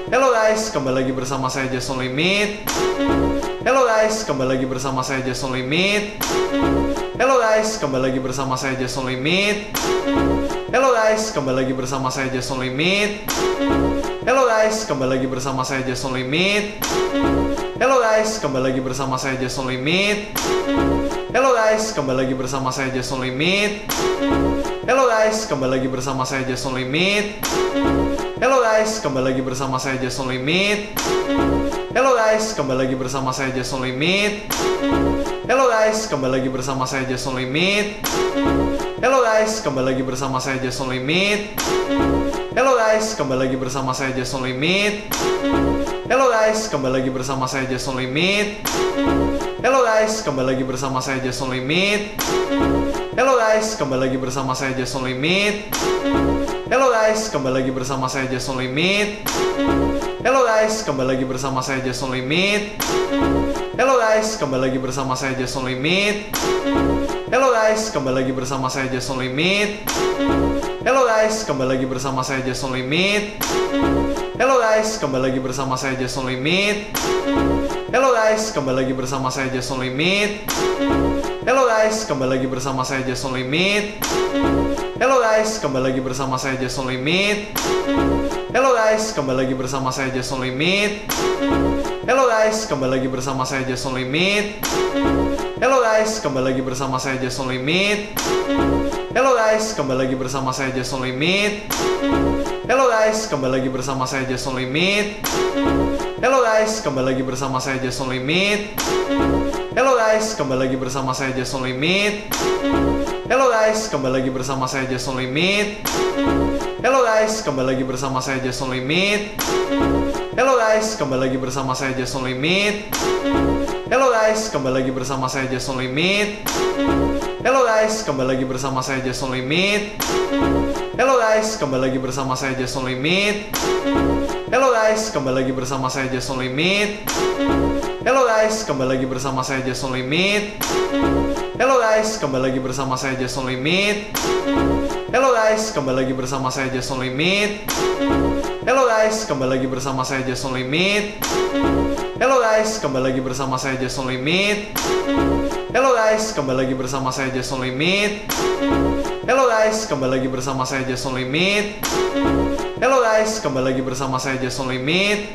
Halo guys, kembali lagi bersama saya Jason Limit. Halo guys, kembali lagi bersama saya Jason Limit. Halo guys, kembali lagi bersama saya Jason Limit. Halo guys, kembali lagi bersama saya Jason Limit. Halo guys, kembali lagi bersama saya Jason Limit. Halo guys, kembali lagi bersama saya Jason Limit. Halo guys, kembali lagi bersama saya Jason Limit. Halo guys, kembali lagi bersama saya Jason Limit. Halo guys, kembali lagi bersama saya Jason Limit. Halo guys, kembali lagi bersama saya Jason Limit. Halo guys, kembali lagi bersama saya Jason Limit. Halo guys, kembali lagi bersama saya Jason Limit. Halo guys, kembali lagi bersama saya Jason Limit. Halo guys, kembali lagi bersama saya Jason Limit. Halo guys, kembali lagi bersama saya Jason Limit. Halo guys, kembali lagi bersama saya Jason Limit. Halo guys, kembali lagi bersama saya Jason Limit. Halo guys, kembali lagi bersama saya Jason Limit. Halo guys, kembali lagi bersama saya Jason Limit. Halo guys, kembali lagi bersama saya Jason Limit. Halo guys, kembali lagi bersama saya Jason Limit. Halo guys, kembali lagi bersama saya Jason Limit. Halo guys, kembali lagi bersama saya Jason Limit. Halo guys, kembali lagi bersama saya Jason Limit. Halo guys, kembali lagi bersama saya Jason Limit. Halo guys, kembali lagi bersama saya Jason Limit. Halo guys, kembali lagi bersama saya Jason Limit. Halo guys, kembali lagi bersama saya Jason Limit. Halo guys, kembali lagi bersama saya Jason Limit. Halo guys, kembali lagi bersama saya Jason Limit. Halo guys, kembali lagi bersama saya Jason Limit. Halo guys, kembali lagi bersama saya Jason Limit. Halo guys, kembali lagi bersama saya Jason Limit. Halo guys, kembali lagi bersama saya Jason Limit. Halo guys, kembali lagi bersama saya Jason Limit. Halo guys, kembali lagi bersama saya Jason Limit. Halo guys, kembali lagi bersama saya Jason Limit. Halo guys, kembali lagi bersama saya Jason Limit. Halo guys, kembali lagi bersama saya Jason Limit. Halo guys, kembali lagi bersama saya Jason Limit. Halo guys, kembali lagi bersama saya Jason Limit. Halo guys, kembali lagi bersama saya Jason Limit. Halo guys, kembali lagi bersama saya Jason Limit. Halo guys, kembali lagi bersama saya Jason Limit. Halo guys, kembali lagi bersama saya Jason Limit. Halo guys, kembali lagi bersama saya Jason Limit. Halo guys, kembali lagi bersama saya Jason Limit. Halo guys, kembali lagi bersama saya Jason Limit.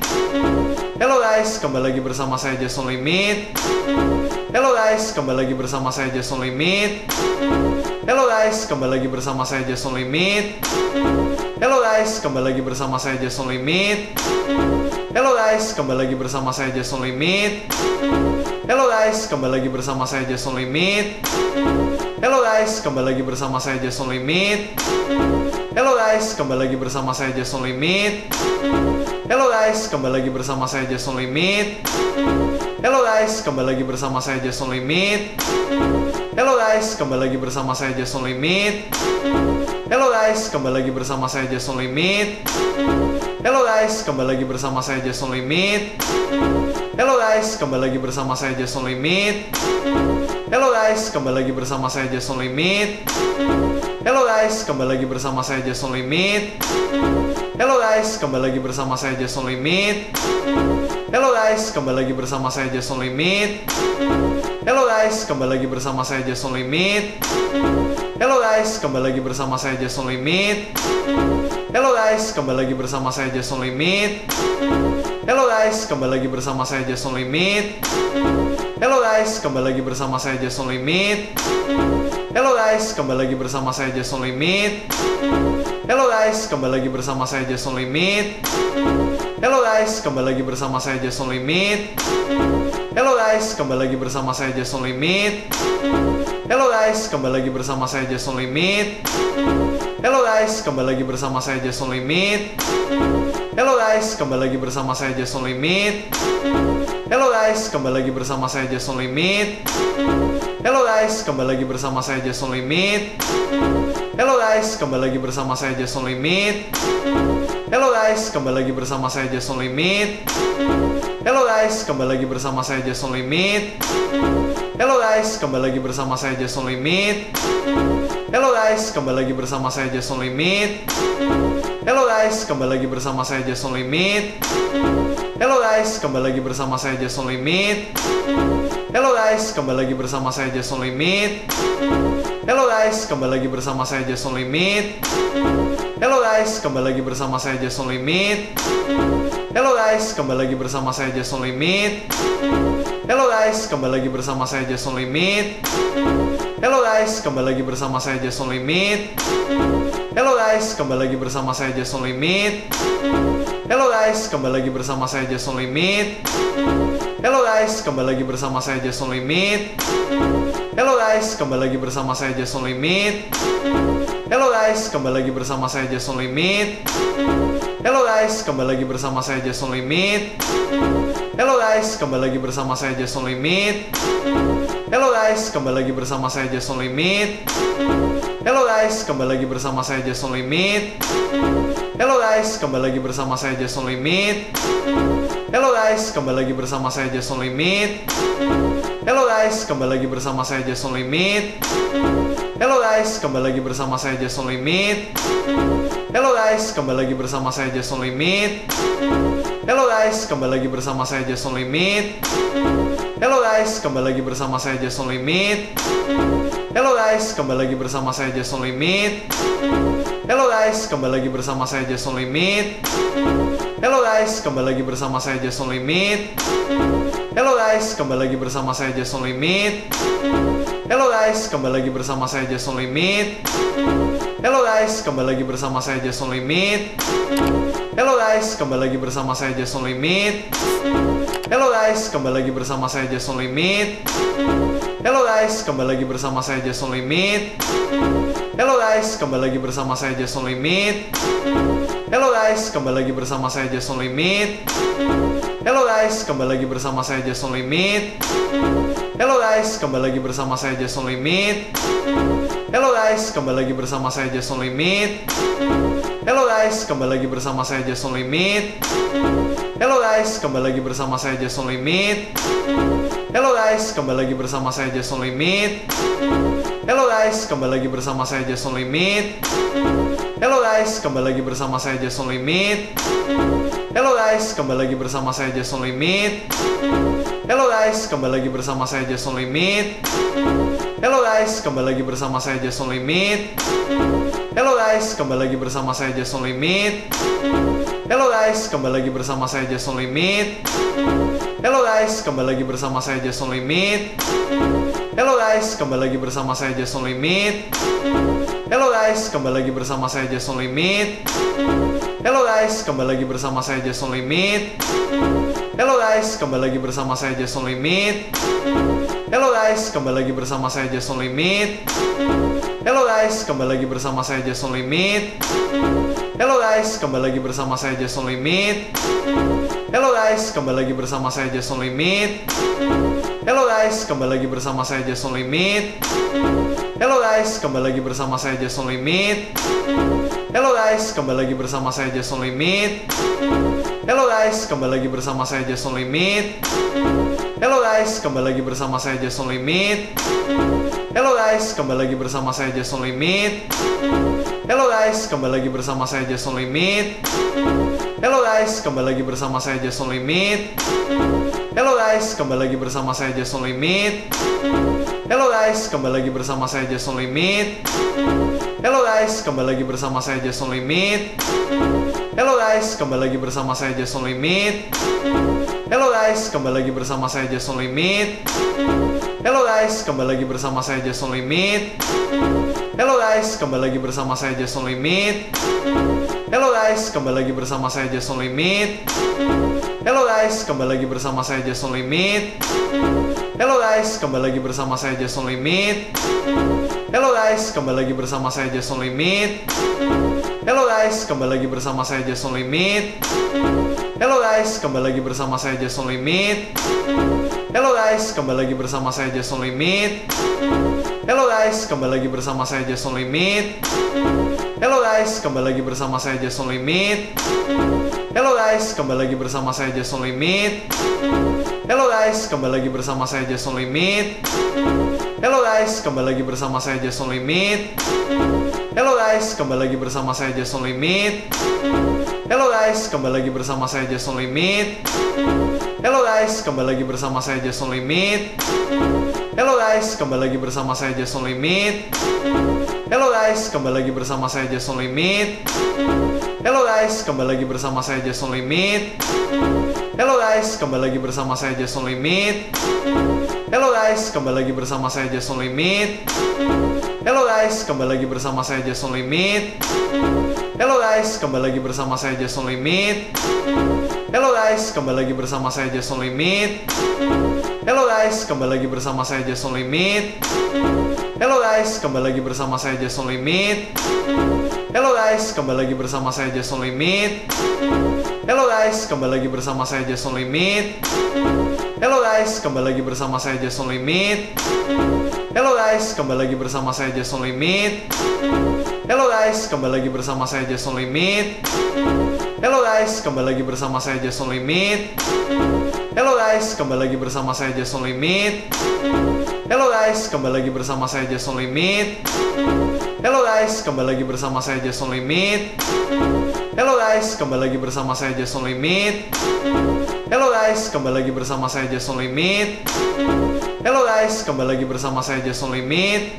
Halo guys, kembali lagi bersama saya Jason Limit. Halo guys, kembali lagi bersama saya Jason Limit. Halo guys, kembali lagi bersama saya Jason Limit. Halo guys, kembali lagi bersama saya Jason Limit. Halo guys, kembali lagi bersama saya Jason Limit. Halo guys, kembali lagi bersama saya Jason Limit. Halo guys, kembali lagi bersama saya Jason Limit. Halo guys, kembali lagi bersama saya Jason Limit. Halo guys, kembali lagi bersama saya Jason Limit. Halo guys, kembali lagi bersama saya Jason Limit. Halo guys, kembali lagi bersama saya Jason Limit. Halo guys, kembali lagi bersama saya Jason Limit. Halo guys, kembali lagi bersama saya Jason Limit. Halo guys, kembali lagi bersama saya Jason Limit. Halo guys, kembali lagi bersama saya Jason Limit. Halo guys, kembali lagi bersama saya Jason Limit. Halo guys, kembali lagi bersama saya Jason Limit. Halo guys, kembali lagi bersama saya Jason Limit. Halo guys, kembali lagi bersama saya Jason Limit. Halo guys, kembali lagi bersama saya Jason Limit. Halo guys, kembali lagi bersama saya Jason Limit. Halo guys, kembali lagi bersama saya Jason Limit. Halo guys, kembali lagi bersama saya Jason Limit. Halo guys, kembali lagi bersama saya Jason Limit. Halo guys, kembali lagi bersama saya Jason Limit. Halo guys, kembali lagi bersama saya Jason Limit. Halo guys, kembali lagi bersama saya Jason Limit. Halo guys, kembali lagi bersama saya Jason Limit. Halo guys, kembali lagi bersama saya Jason Limit. Halo guys, kembali lagi bersama saya Jason Limit. Halo guys, kembali lagi bersama saya Jason Limit. Halo guys, kembali lagi bersama saya Jason Limit. Halo guys, kembali lagi bersama saya Jason Limit. Halo guys, kembali lagi bersama saya Jason Limit. Halo guys, kembali lagi bersama saya Jason Limit. Halo guys, kembali lagi bersama saya Jason Limit. Halo guys, kembali lagi bersama saya Jason Limit. Halo guys, kembali lagi bersama saya Jason Limit. Halo guys, kembali lagi bersama saya Jason Limit. Halo guys, kembali lagi bersama saya Jason Limit. Halo guys, kembali lagi bersama saya Jason Limit. Halo guys, kembali lagi bersama saya Jason Limit. Halo guys, kembali lagi bersama saya Jason Limit. Halo guys, kembali lagi bersama saya Jason Limit. Halo guys, kembali lagi bersama saya Jason Limit. Halo guys, kembali lagi bersama saya Jason Limit. Halo guys, kembali lagi bersama saya Jason Limit. Halo guys, kembali lagi bersama saya Jason Limit. Halo guys, kembali lagi bersama saya Jason Limit. Halo guys, kembali lagi bersama saya Jason Limit. Halo guys, kembali lagi bersama saya Jason Limit. Halo guys, kembali lagi bersama saya Jason Limit. Halo guys, kembali lagi bersama saya Jason Limit. Halo guys, kembali lagi bersama saya Jason Limit. Halo guys, kembali lagi bersama saya Jason Limit. Halo guys, kembali lagi bersama saya Jason Limit. Halo guys, kembali lagi bersama saya Jason Limit. Halo guys, kembali lagi bersama saya Jason Limit. Halo guys, kembali lagi bersama saya Jason Limit. Halo guys, kembali lagi bersama saya Jason Limit. Halo guys, kembali lagi bersama saya Jason Limit. Halo guys, kembali lagi bersama saya Jason Limit. Halo guys, kembali lagi bersama saya Jason Limit. Halo guys, kembali lagi bersama saya Jason Limit. Halo guys, kembali lagi bersama saya Jason Limit. Halo guys, kembali lagi bersama saya Jason Limit. Halo guys, kembali lagi bersama saya Jason Limit. Halo guys, kembali lagi bersama saya Jason Limit. Halo guys, kembali lagi bersama saya Jason Limit. Halo guys, kembali lagi bersama saya Jason Limit. Halo guys, kembali lagi bersama saya Jason Limit. Halo guys, kembali lagi bersama saya Jason Limit. Halo guys, kembali lagi bersama saya Jason Limit. Halo guys, kembali lagi bersama saya Jason Limit. Halo guys, kembali lagi bersama saya Jason Limit. Halo guys, kembali lagi bersama saya Jason Limit. Halo guys, kembali lagi bersama saya Jason Limit. Halo guys, kembali lagi bersama saya Jason Limit. Halo guys, kembali lagi bersama saya Jason Limit. Halo guys, kembali lagi bersama saya Jason Limit. Halo guys, kembali lagi bersama saya Jason Limit. Halo guys, kembali lagi bersama saya Jason Limit. Halo guys, kembali lagi bersama saya Jason Limit. Halo guys, kembali lagi bersama saya Jason Limit. Halo guys, kembali lagi bersama saya Jason Limit. Halo guys, kembali lagi bersama saya Jason Limit. Halo guys, kembali lagi bersama saya Jason Limit. Halo guys, kembali lagi bersama saya Jason Limit. Halo guys, kembali lagi bersama saya Jason Limit. Halo guys, kembali lagi bersama saya Jason Limit. Halo guys, kembali lagi bersama saya Jason Limit. Halo guys, kembali lagi bersama saya Jason Limit. Halo guys, kembali lagi bersama saya Jason Limit. Halo guys, kembali lagi bersama saya Jason Limit. Halo guys, kembali lagi bersama saya Jason Limit. Halo guys, kembali lagi bersama saya Jason Limit. Halo guys, kembali lagi bersama saya Jason Limit. Halo guys, kembali lagi bersama saya Jason Limit. Halo guys, kembali lagi bersama saya Jason Limit. Halo guys, kembali lagi bersama saya Jason Limit. Halo guys, kembali lagi bersama saya Jason Limit. Halo guys, kembali lagi bersama saya Jason Limit. Halo guys, kembali lagi bersama saya Jason Limit. Halo guys, kembali lagi bersama saya Jason Limit. Halo guys, kembali lagi bersama saya Jason Limit. Halo guys, kembali lagi bersama saya Jason Limit. Halo guys, kembali lagi bersama saya Jason Limit. Halo guys, kembali lagi bersama saya Jason Limit. Halo guys, kembali lagi bersama saya Jason Limit. Halo guys, kembali lagi bersama saya Jason Limit. Halo guys, kembali lagi bersama saya Jason Limit. Halo guys, kembali lagi bersama saya Jason Limit. Halo guys, kembali lagi bersama saya Jason Limit. Halo guys, kembali lagi bersama saya Jason Limit. Halo guys, kembali lagi bersama saya Jason Limit. Halo guys, kembali lagi bersama saya Jason Limit. Halo guys, kembali lagi bersama saya Jason Limit. Halo guys, kembali lagi bersama saya Jason Limit. Halo guys, kembali lagi bersama saya Jason Limit. Halo guys, kembali lagi bersama saya Jason Limit. Halo guys, kembali lagi bersama saya Jason Limit. Halo guys, kembali lagi bersama saya Jason Limit. Halo guys, kembali lagi bersama saya Jason Limit. Halo guys, kembali lagi bersama saya Jason Limit. Halo guys, kembali lagi bersama saya Jason Limit. Halo guys, kembali lagi bersama saya Jason Limit. Halo guys, kembali lagi bersama saya Jason Limit. Halo guys, kembali lagi bersama saya Jason Limit. Halo guys, kembali lagi bersama saya Jason Limit. Halo guys, kembali lagi bersama saya Jason Limit. Halo guys, kembali lagi bersama saya Jason Limit. Halo guys, kembali lagi bersama saya Jason Limit. Halo guys, kembali lagi bersama saya Jason Limit. Halo guys, kembali lagi bersama saya Jason Limit. Halo guys, kembali lagi bersama saya Jason Limit. Halo guys, kembali lagi bersama saya Jason Limit. Halo guys, kembali lagi bersama saya Jason Limit. Halo guys, kembali lagi bersama saya Jason Limit. Halo guys, kembali lagi bersama saya Jason Limit. Halo guys, kembali lagi bersama saya Jason Limit. Halo guys, kembali lagi bersama saya Jason Limit. Halo guys, kembali lagi bersama saya Jason Limit. Halo guys, kembali lagi bersama saya Jason Limit. Halo guys, kembali lagi bersama saya Jason Limit.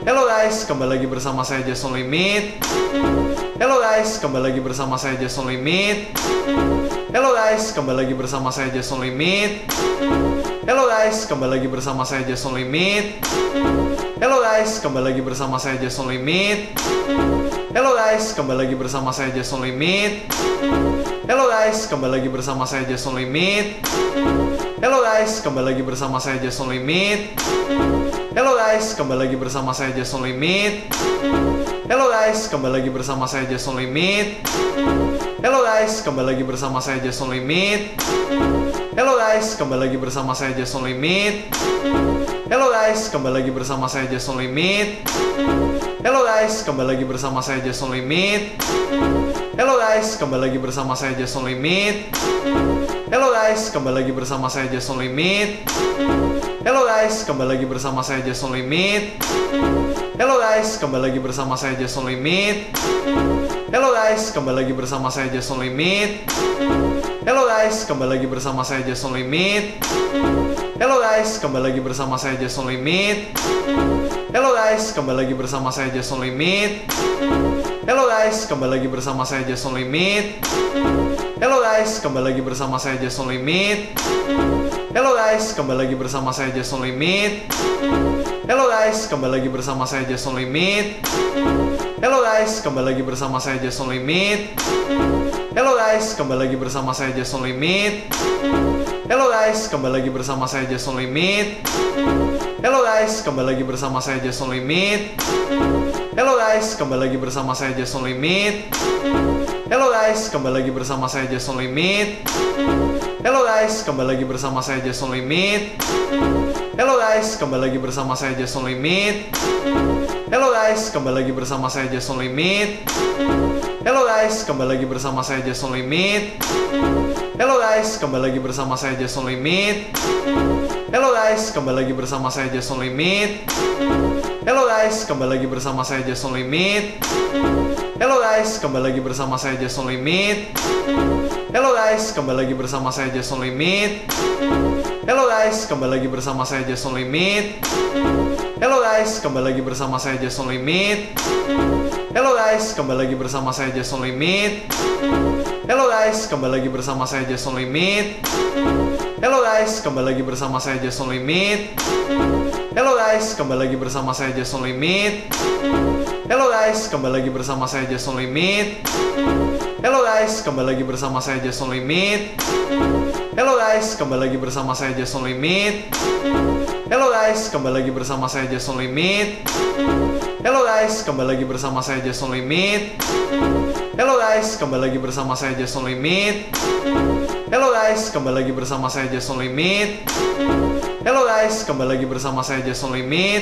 Halo guys, kembali lagi bersama saya Jason Limit. Halo guys, kembali lagi bersama saya Jason Limit. Halo guys, kembali lagi bersama saya Jason Limit. Halo guys, kembali lagi bersama saya Jason Limit. Halo guys, kembali lagi bersama saya Jason Limit. Halo guys, kembali lagi bersama saya Jason Limit. Halo guys, kembali lagi bersama saya Jason Limit. Halo guys, kembali lagi bersama saya Jason Limit. Halo guys, kembali lagi bersama saya Jason Limit. Halo guys, kembali lagi bersama saya Jason Limit. Halo guys, kembali lagi bersama saya Jason Limit. Halo guys, kembali lagi bersama saya Jason Limit. Halo guys, kembali lagi bersama saya Jason Limit. Halo guys, kembali lagi bersama saya Jason Limit. Halo guys, kembali lagi bersama saya Jason Limit. Halo guys, kembali lagi bersama saya Jason Limit. Halo guys, kembali lagi bersama saya Jason Limit. Halo guys, kembali lagi bersama saya Jason Limit. Halo guys, kembali lagi bersama saya Jason Limit. Halo guys, kembali lagi bersama saya Jason Limit. Halo guys, kembali lagi bersama saya Jason Limit. Halo guys, kembali lagi bersama saya Jason Limit. Halo guys, kembali lagi bersama saya Jason Limit. Halo guys, kembali lagi bersama saya Jason Limit. Halo guys, kembali lagi bersama saya Jason Limit. Halo guys, kembali lagi bersama saya Jason Limit. Halo guys, kembali lagi bersama saya Jason Limit. Halo guys, kembali lagi bersama saya Jason Limit. Halo guys, kembali lagi bersama saya Jason Limit. Halo guys, kembali lagi bersama saya Jason Limit. Halo guys, kembali lagi bersama saya Jason Limit. Halo guys, kembali lagi bersama saya Jason Limit. Halo guys, kembali lagi bersama saya Jason Limit. Halo guys, kembali lagi bersama saya Jason Limit. Halo guys, kembali lagi bersama saya Jason Limit. Halo guys, kembali lagi bersama saya Jason Limit. Halo guys, kembali lagi bersama saya Jason Limit. Halo guys, kembali lagi bersama saya Jason Limit. Halo guys, kembali lagi bersama saya Jason Limit. Halo guys, kembali lagi bersama saya Jason Limit. Halo guys, kembali lagi bersama saya Jason Limit. Halo guys, kembali lagi bersama saya Jason Limit. Halo guys, kembali lagi bersama saya Jason Limit. Halo guys, kembali lagi bersama saya Jason Limit. Halo guys, kembali lagi bersama saya Jason Limit. Halo guys, kembali lagi bersama saya Jason Limit. Halo guys, kembali lagi bersama saya Jason Limit. Halo guys, kembali lagi bersama saya Jason Limit. Halo guys, kembali lagi bersama saya Jason Limit. Halo guys, kembali lagi bersama saya Jason Limit. Halo guys, kembali lagi bersama saya Jason Limit. Halo guys, kembali lagi bersama saya Jason Limit. Halo guys, kembali lagi bersama saya Jason Limit. Halo guys, kembali lagi bersama saya Jason Limit. Halo guys, kembali lagi bersama saya Jason Limit. Halo guys, kembali lagi bersama saya Jason Limit.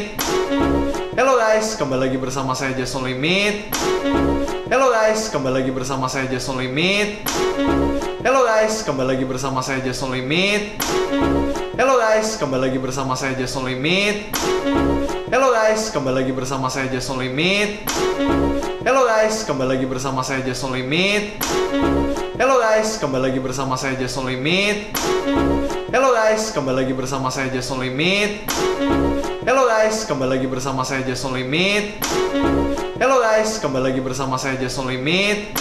Halo guys, kembali lagi bersama saya Jason Limit. Halo guys, kembali lagi bersama saya Jason Limit. Halo guys, kembali lagi bersama saya Jason Limit. Halo guys, kembali lagi bersama saya Jason Limit. Halo guys, kembali lagi bersama saya Jason Limit. Halo guys, kembali lagi bersama saya Jason Limit. Halo guys, kembali lagi bersama saya Jason Limit. Halo guys, kembali lagi bersama saya Jason Limit. Halo guys, kembali lagi bersama saya Jason Limit.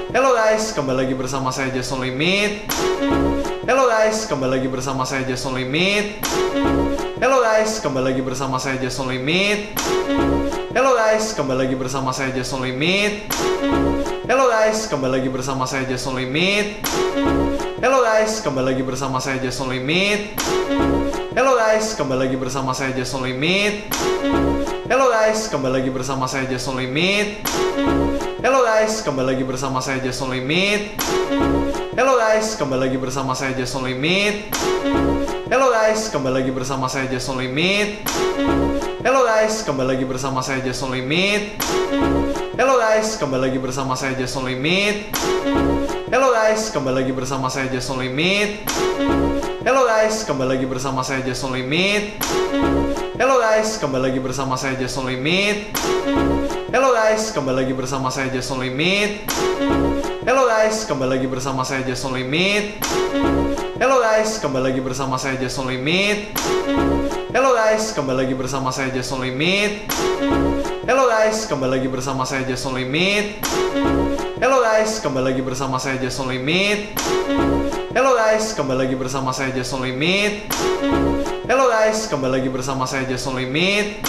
Halo guys, kembali lagi bersama saya Jason Limit. Halo guys, kembali lagi bersama saya Jason Limit. Halo guys, kembali lagi bersama saya Jason Limit. Halo guys, kembali lagi bersama saya Jason Limit. Halo guys, kembali lagi bersama saya Jason Limit. Halo guys, kembali lagi bersama saya Jason Limit. Halo guys, kembali lagi bersama saya Jason Limit. Halo guys, kembali lagi bersama saya Jason Limit. Halo guys, kembali lagi bersama saya Jason Limit. Halo guys, kembali lagi bersama saya Jason Limit. Halo guys, kembali lagi bersama saya Jason Limit. Halo guys, kembali lagi bersama saya Jason Limit. Halo guys, kembali lagi bersama saya Jason Limit. Halo guys, kembali lagi bersama saya Jason Limit. Halo guys, kembali lagi bersama saya Jason Limit. Halo guys, kembali lagi bersama saya Jason Limit. Halo guys, kembali lagi bersama saya Jason Limit. Halo guys, kembali lagi bersama saya Jason Limit. Halo guys, kembali lagi bersama saya Jason Limit. Halo guys, kembali lagi bersama saya Jason Limit. Halo guys, kembali lagi bersama saya Jason Limit. Halo guys, kembali lagi bersama saya Jason Limit. Halo guys, kembali lagi bersama saya Jason Limit. Halo guys, kembali lagi bersama saya Jason Limit.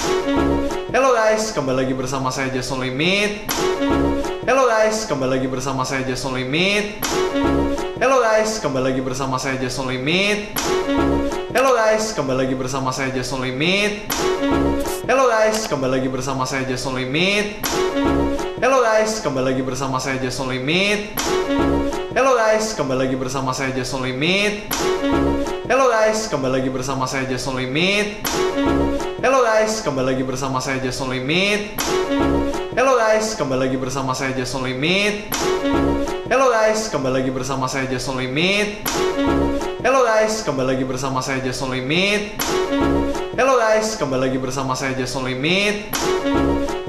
Halo guys, kembali lagi bersama saya Jason Limit. Halo guys, kembali lagi bersama saya Jason Limit. Halo guys, kembali lagi bersama saya Jason Limit. Halo guys, kembali lagi bersama saya Jason Limit. Halo guys, kembali lagi bersama saya Jason Limit. Halo guys, kembali lagi bersama saya Jason Limit. Halo guys, kembali lagi bersama saya Jason Limit. Halo guys, kembali lagi bersama saya Jason Limit. Halo guys, kembali lagi bersama saya Jason Limit. Halo guys, kembali lagi bersama saya Jason Limit. Halo guys, kembali lagi bersama saya Jason Limit. Halo guys, kembali lagi bersama saya Jason Limit. Halo guys, kembali lagi bersama saya Jason Limit. Halo guys, kembali lagi bersama saya Jason Limit.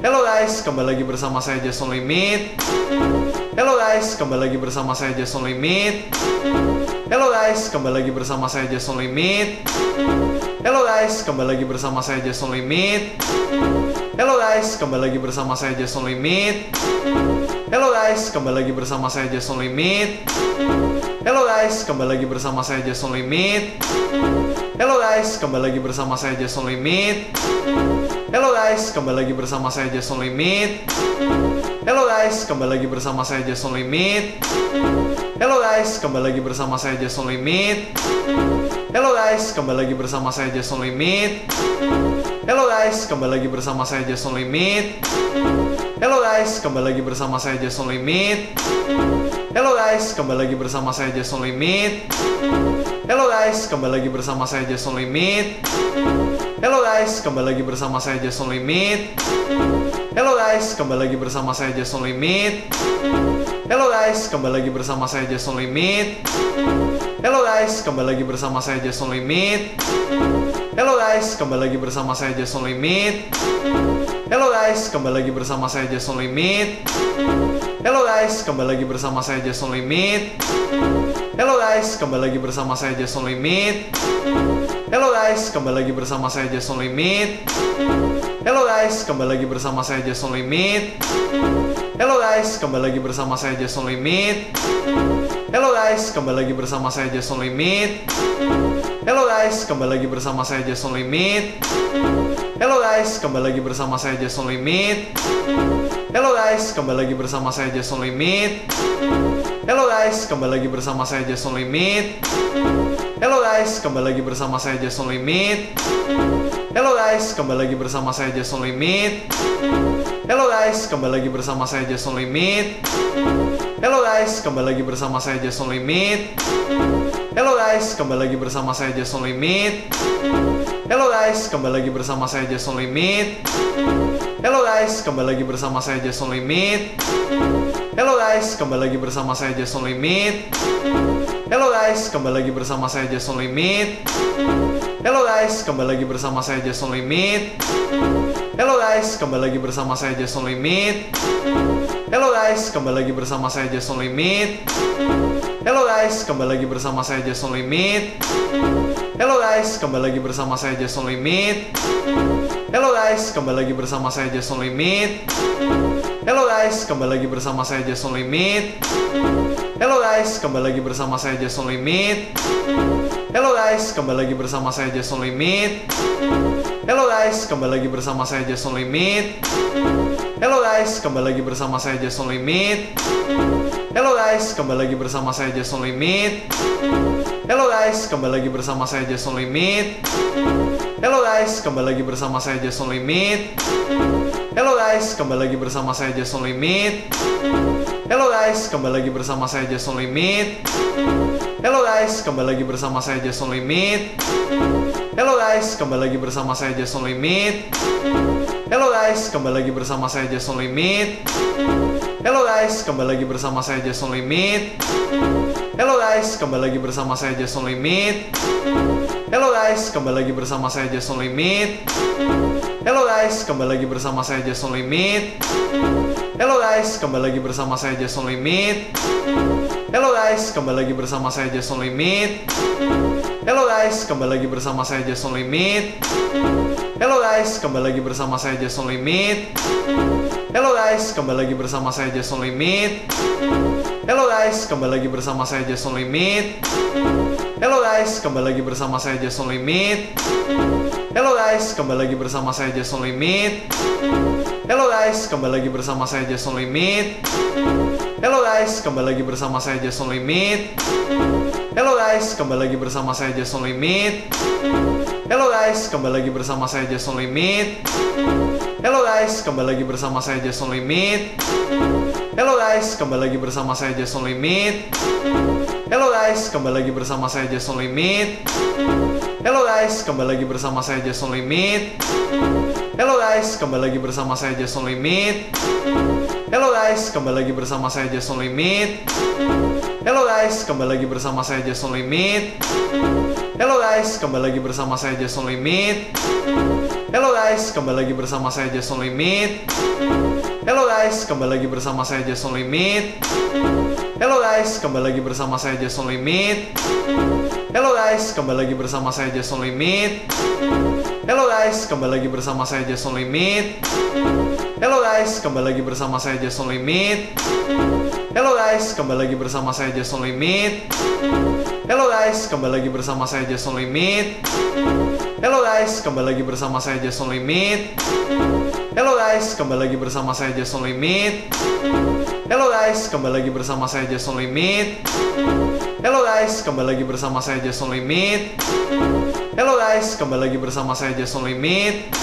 Halo guys, kembali lagi bersama saya Jason Limit. Halo guys, kembali lagi bersama saya Jason Limit. Halo guys, kembali lagi bersama saya Jason Limit. Halo guys, kembali lagi bersama saya Jason Limit. Halo guys, kembali lagi bersama saya Jason Limit. Halo guys, kembali lagi bersama saya Jason Limit. Halo guys, kembali lagi bersama saya Jason Limit. Halo guys, kembali lagi bersama saya Jason Limit. Halo guys, kembali lagi bersama saya Jason Limit. Halo guys, kembali lagi bersama saya Jason Limit. Halo guys, kembali lagi bersama saya Jason Limit. Halo guys, kembali lagi bersama saya Jason Limit. Halo guys, kembali lagi bersama saya Jason Limit. Halo guys, kembali lagi bersama saya Jason Limit. Halo guys, kembali lagi bersama saya Jason Limit. Halo guys, kembali lagi bersama saya Jason Limit. Halo guys, kembali lagi bersama saya Jason Limit. Halo guys, kembali lagi bersama saya Jason Limit. Halo guys, kembali lagi bersama saya Jason Limit. Halo guys, kembali lagi bersama saya Jason Limit. Halo guys, kembali lagi bersama saya Jason Limit. Halo guys, kembali lagi bersama saya Jason Limit. Halo guys, kembali lagi bersama saya Jason Limit. Halo guys, kembali lagi bersama saya Jason Limit. Halo guys, kembali lagi bersama saya Jason Limit. Halo guys, kembali lagi bersama saya Jason Limit. Halo guys, kembali lagi bersama saya Jason Limit. Halo guys, kembali lagi bersama saya Jason Limit. Halo guys, kembali lagi bersama saya Jason Limit. Halo guys, kembali lagi bersama saya Jason Limit. Halo guys, kembali lagi bersama saya Jason Limit. Halo guys, kembali lagi bersama saya Jason Limit. Halo guys, kembali lagi bersama saya Jason Limit. Halo guys, kembali lagi bersama saya Jason Limit. Halo guys, kembali lagi bersama saya Jason Limit. Halo guys, kembali lagi bersama saya Jason Limit. Halo guys, kembali lagi bersama saya Jason Limit. Halo guys, kembali lagi bersama saya Jason Limit. Halo guys, kembali lagi bersama saya Jason Limit. Halo guys, kembali lagi bersama saya Jason Limit. Halo guys, kembali lagi bersama saya Jason Limit. Halo guys, kembali lagi bersama saya Jason Limit. Halo guys, kembali lagi bersama saya Jason Limit. Halo guys, kembali lagi bersama saya Jason Limit. Halo guys, kembali lagi bersama saya Jason Limit. Halo guys, kembali lagi bersama saya Jason Limit. Halo guys, kembali lagi bersama saya Jason Limit. Halo guys, kembali lagi bersama saya Jason Limit. Halo guys, kembali lagi bersama saya Jason Limit. Halo guys, kembali lagi bersama saya Jason Limit. Halo guys, kembali lagi bersama saya Jason Limit. Halo guys, kembali lagi bersama saya Jason Limit. Halo guys, kembali lagi bersama saya Jason Limit. Halo guys, kembali lagi bersama saya Jason Limit. Halo guys, kembali lagi bersama saya Jason Limit. Halo guys, kembali lagi bersama saya Jason Limit. Halo guys, kembali lagi bersama saya Jason Limit. Halo guys, kembali lagi bersama saya Jason Limit. Halo guys, kembali lagi bersama saya Jason Limit. Halo guys, kembali lagi bersama saya Jason Limit. Halo guys, kembali lagi bersama saya Jason Limit. Halo guys, kembali lagi bersama saya Jason Limit. Halo guys, kembali lagi bersama saya Jason Limit. Halo guys, kembali lagi bersama saya Jason Limit. Halo guys, kembali lagi bersama saya Jason Limit. Halo guys, kembali lagi bersama saya Jason Limit. Halo guys, kembali lagi bersama saya Jason Limit. Halo guys, kembali lagi bersama saya Jason Limit. Halo guys, kembali lagi bersama saya Jason Limit. Halo guys, kembali lagi bersama saya Jason Limit. Halo guys, kembali lagi bersama saya Jason Limit. Halo guys, kembali lagi bersama saya Jason Limit. Halo guys, kembali lagi bersama saya Jason Limit. Halo guys, kembali lagi bersama saya Jason Limit. Halo guys, kembali lagi bersama saya Jason Limit. Halo guys, kembali lagi bersama saya Jason Limit. Halo guys, kembali lagi bersama saya Jason Limit. Halo guys, kembali lagi bersama saya Jason Limit. Halo guys, kembali lagi bersama saya Jason Limit. Halo guys, kembali lagi bersama saya Jason Limit. Halo guys, kembali lagi bersama saya Jason Limit. Halo guys, kembali lagi bersama saya Jason Limit. Halo guys, kembali lagi bersama saya Jason Limit. Halo guys, kembali lagi bersama saya Jason Limit. Halo guys, kembali lagi bersama saya Jason Limit. Halo guys, kembali lagi bersama saya Jason Limit. Halo guys, kembali lagi bersama saya Jason Limit. Halo guys, kembali lagi bersama saya Jason Limit. Halo guys, kembali lagi bersama saya Jason Limit. Halo guys, kembali lagi bersama saya Jason Limit. Halo guys, kembali lagi bersama saya Jason Limit. Halo guys, kembali lagi bersama saya Jason Limit. Halo guys, kembali lagi bersama saya Jason Limit. Halo guys, kembali lagi bersama saya Jason Limit. Halo guys, kembali lagi bersama saya Jason Limit. Halo guys, kembali lagi bersama saya Jason Limit. Halo guys, kembali lagi bersama saya Jason Limit. Halo guys, kembali lagi bersama saya Jason Limit.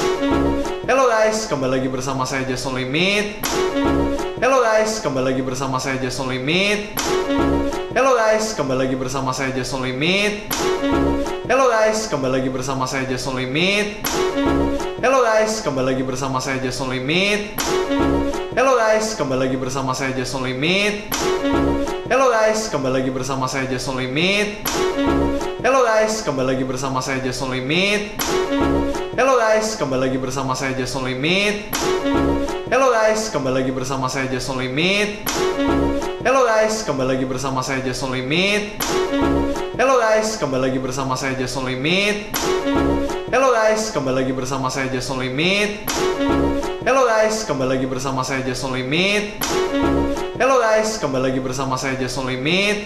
Halo guys, kembali lagi bersama saya Jason Limit. Halo guys, kembali lagi bersama saya Jason Limit. Halo guys, kembali lagi bersama saya Jason Limit. Halo guys, kembali lagi bersama saya Jason Limit. Halo guys, kembali lagi bersama saya Jason Limit. Halo guys, kembali lagi bersama saya Jason Limit. Halo guys, kembali lagi bersama saya Jason Limit. Halo guys, kembali lagi bersama saya Jason Limit. Halo guys, kembali lagi bersama saya Jason Limit. Halo guys, kembali lagi bersama saya Jason Limit. Halo guys, kembali lagi bersama saya Jason Limit. Halo guys, kembali lagi bersama saya Jason Limit. Halo guys, kembali lagi bersama saya Jason Limit. Halo guys, kembali lagi bersama saya Jason Limit.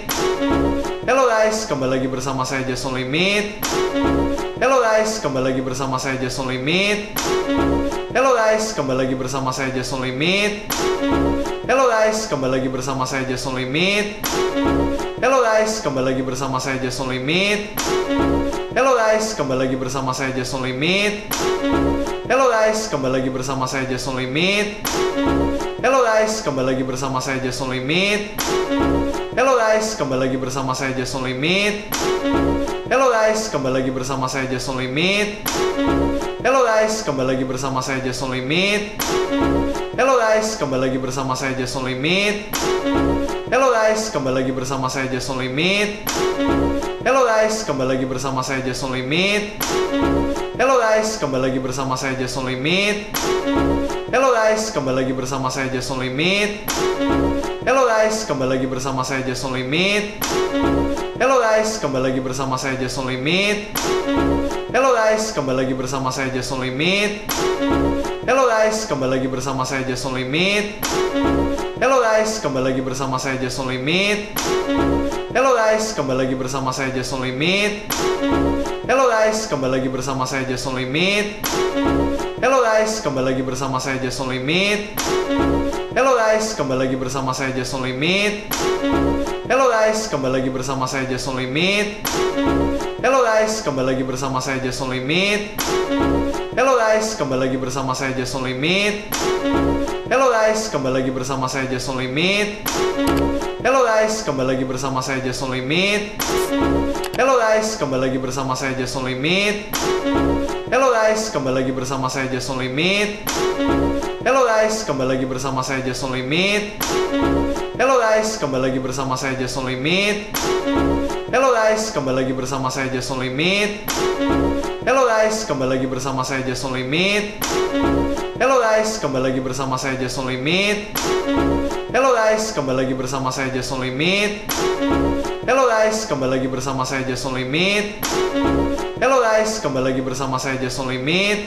Halo guys, kembali lagi bersama saya Jason Limit. Halo guys, kembali lagi bersama saya Jason Limit. Halo guys, kembali lagi bersama saya Jason Limit. Halo guys, kembali lagi bersama saya Jason Limit. Halo guys, kembali lagi bersama saya Jason Limit. Halo guys, kembali lagi bersama saya Jason Limit. Halo guys, kembali lagi bersama saya Jason Limit. Halo guys, kembali lagi bersama saya Jason Limit. Halo guys, kembali lagi bersama saya Jason Limit. Halo guys, kembali lagi bersama saya Jason Limit. Halo guys, kembali lagi bersama saya Jason Limit. Halo guys, kembali lagi bersama saya Jason Limit. Halo guys, kembali lagi bersama saya Jason Limit. Halo guys, kembali lagi bersama saya Jason Limit. Halo guys, kembali lagi bersama saya Jason Limit. Halo guys, kembali lagi bersama saya Jason Limit. Halo guys, kembali lagi bersama saya Jason Limit. Halo guys, kembali lagi bersama saya Jason Limit. Halo guys, kembali lagi bersama saya Jason Limit. Halo guys, kembali lagi bersama saya Jason Limit. Halo guys, kembali lagi bersama saya Jason Limit. Halo guys, kembali lagi bersama saya Jason Limit. Halo guys, kembali lagi bersama saya Jason Limit. Halo guys, kembali lagi bersama saya Jason Limit. Halo guys, kembali lagi bersama saya Jason Limit. Halo guys, kembali lagi bersama saya Jason Limit. Halo guys, kembali lagi bersama saya Jason Limit. Halo guys, kembali lagi bersama saya Jason Limit. Halo guys, kembali lagi bersama saya Jason Limit. Halo guys, kembali lagi bersama saya Jason Limit. Halo guys, kembali lagi bersama saya Jason Limit. Halo guys, kembali lagi bersama saya Jason Limit. Halo guys, kembali lagi bersama saya Jason Limit. Halo guys, kembali lagi bersama saya Jason Limit. Halo guys, kembali lagi bersama saya Jason Limit. Halo guys, kembali lagi bersama saya Jason Limit. Halo guys, kembali lagi bersama saya Jason Limit. Halo guys, kembali lagi bersama saya Jason Limit. Halo guys, kembali lagi bersama saya Jason Limit.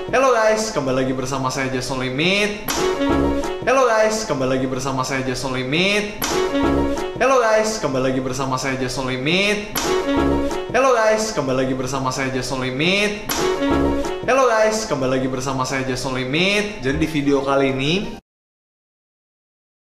Halo guys, kembali lagi bersama saya Jason Limit. Halo guys, kembali lagi bersama saya Jason Limit. Halo guys, kembali lagi bersama saya Jason Limit. Halo guys, kembali lagi bersama saya Jason Limit. Halo guys, kembali lagi bersama saya Jason Limit. Jadi di video kali ini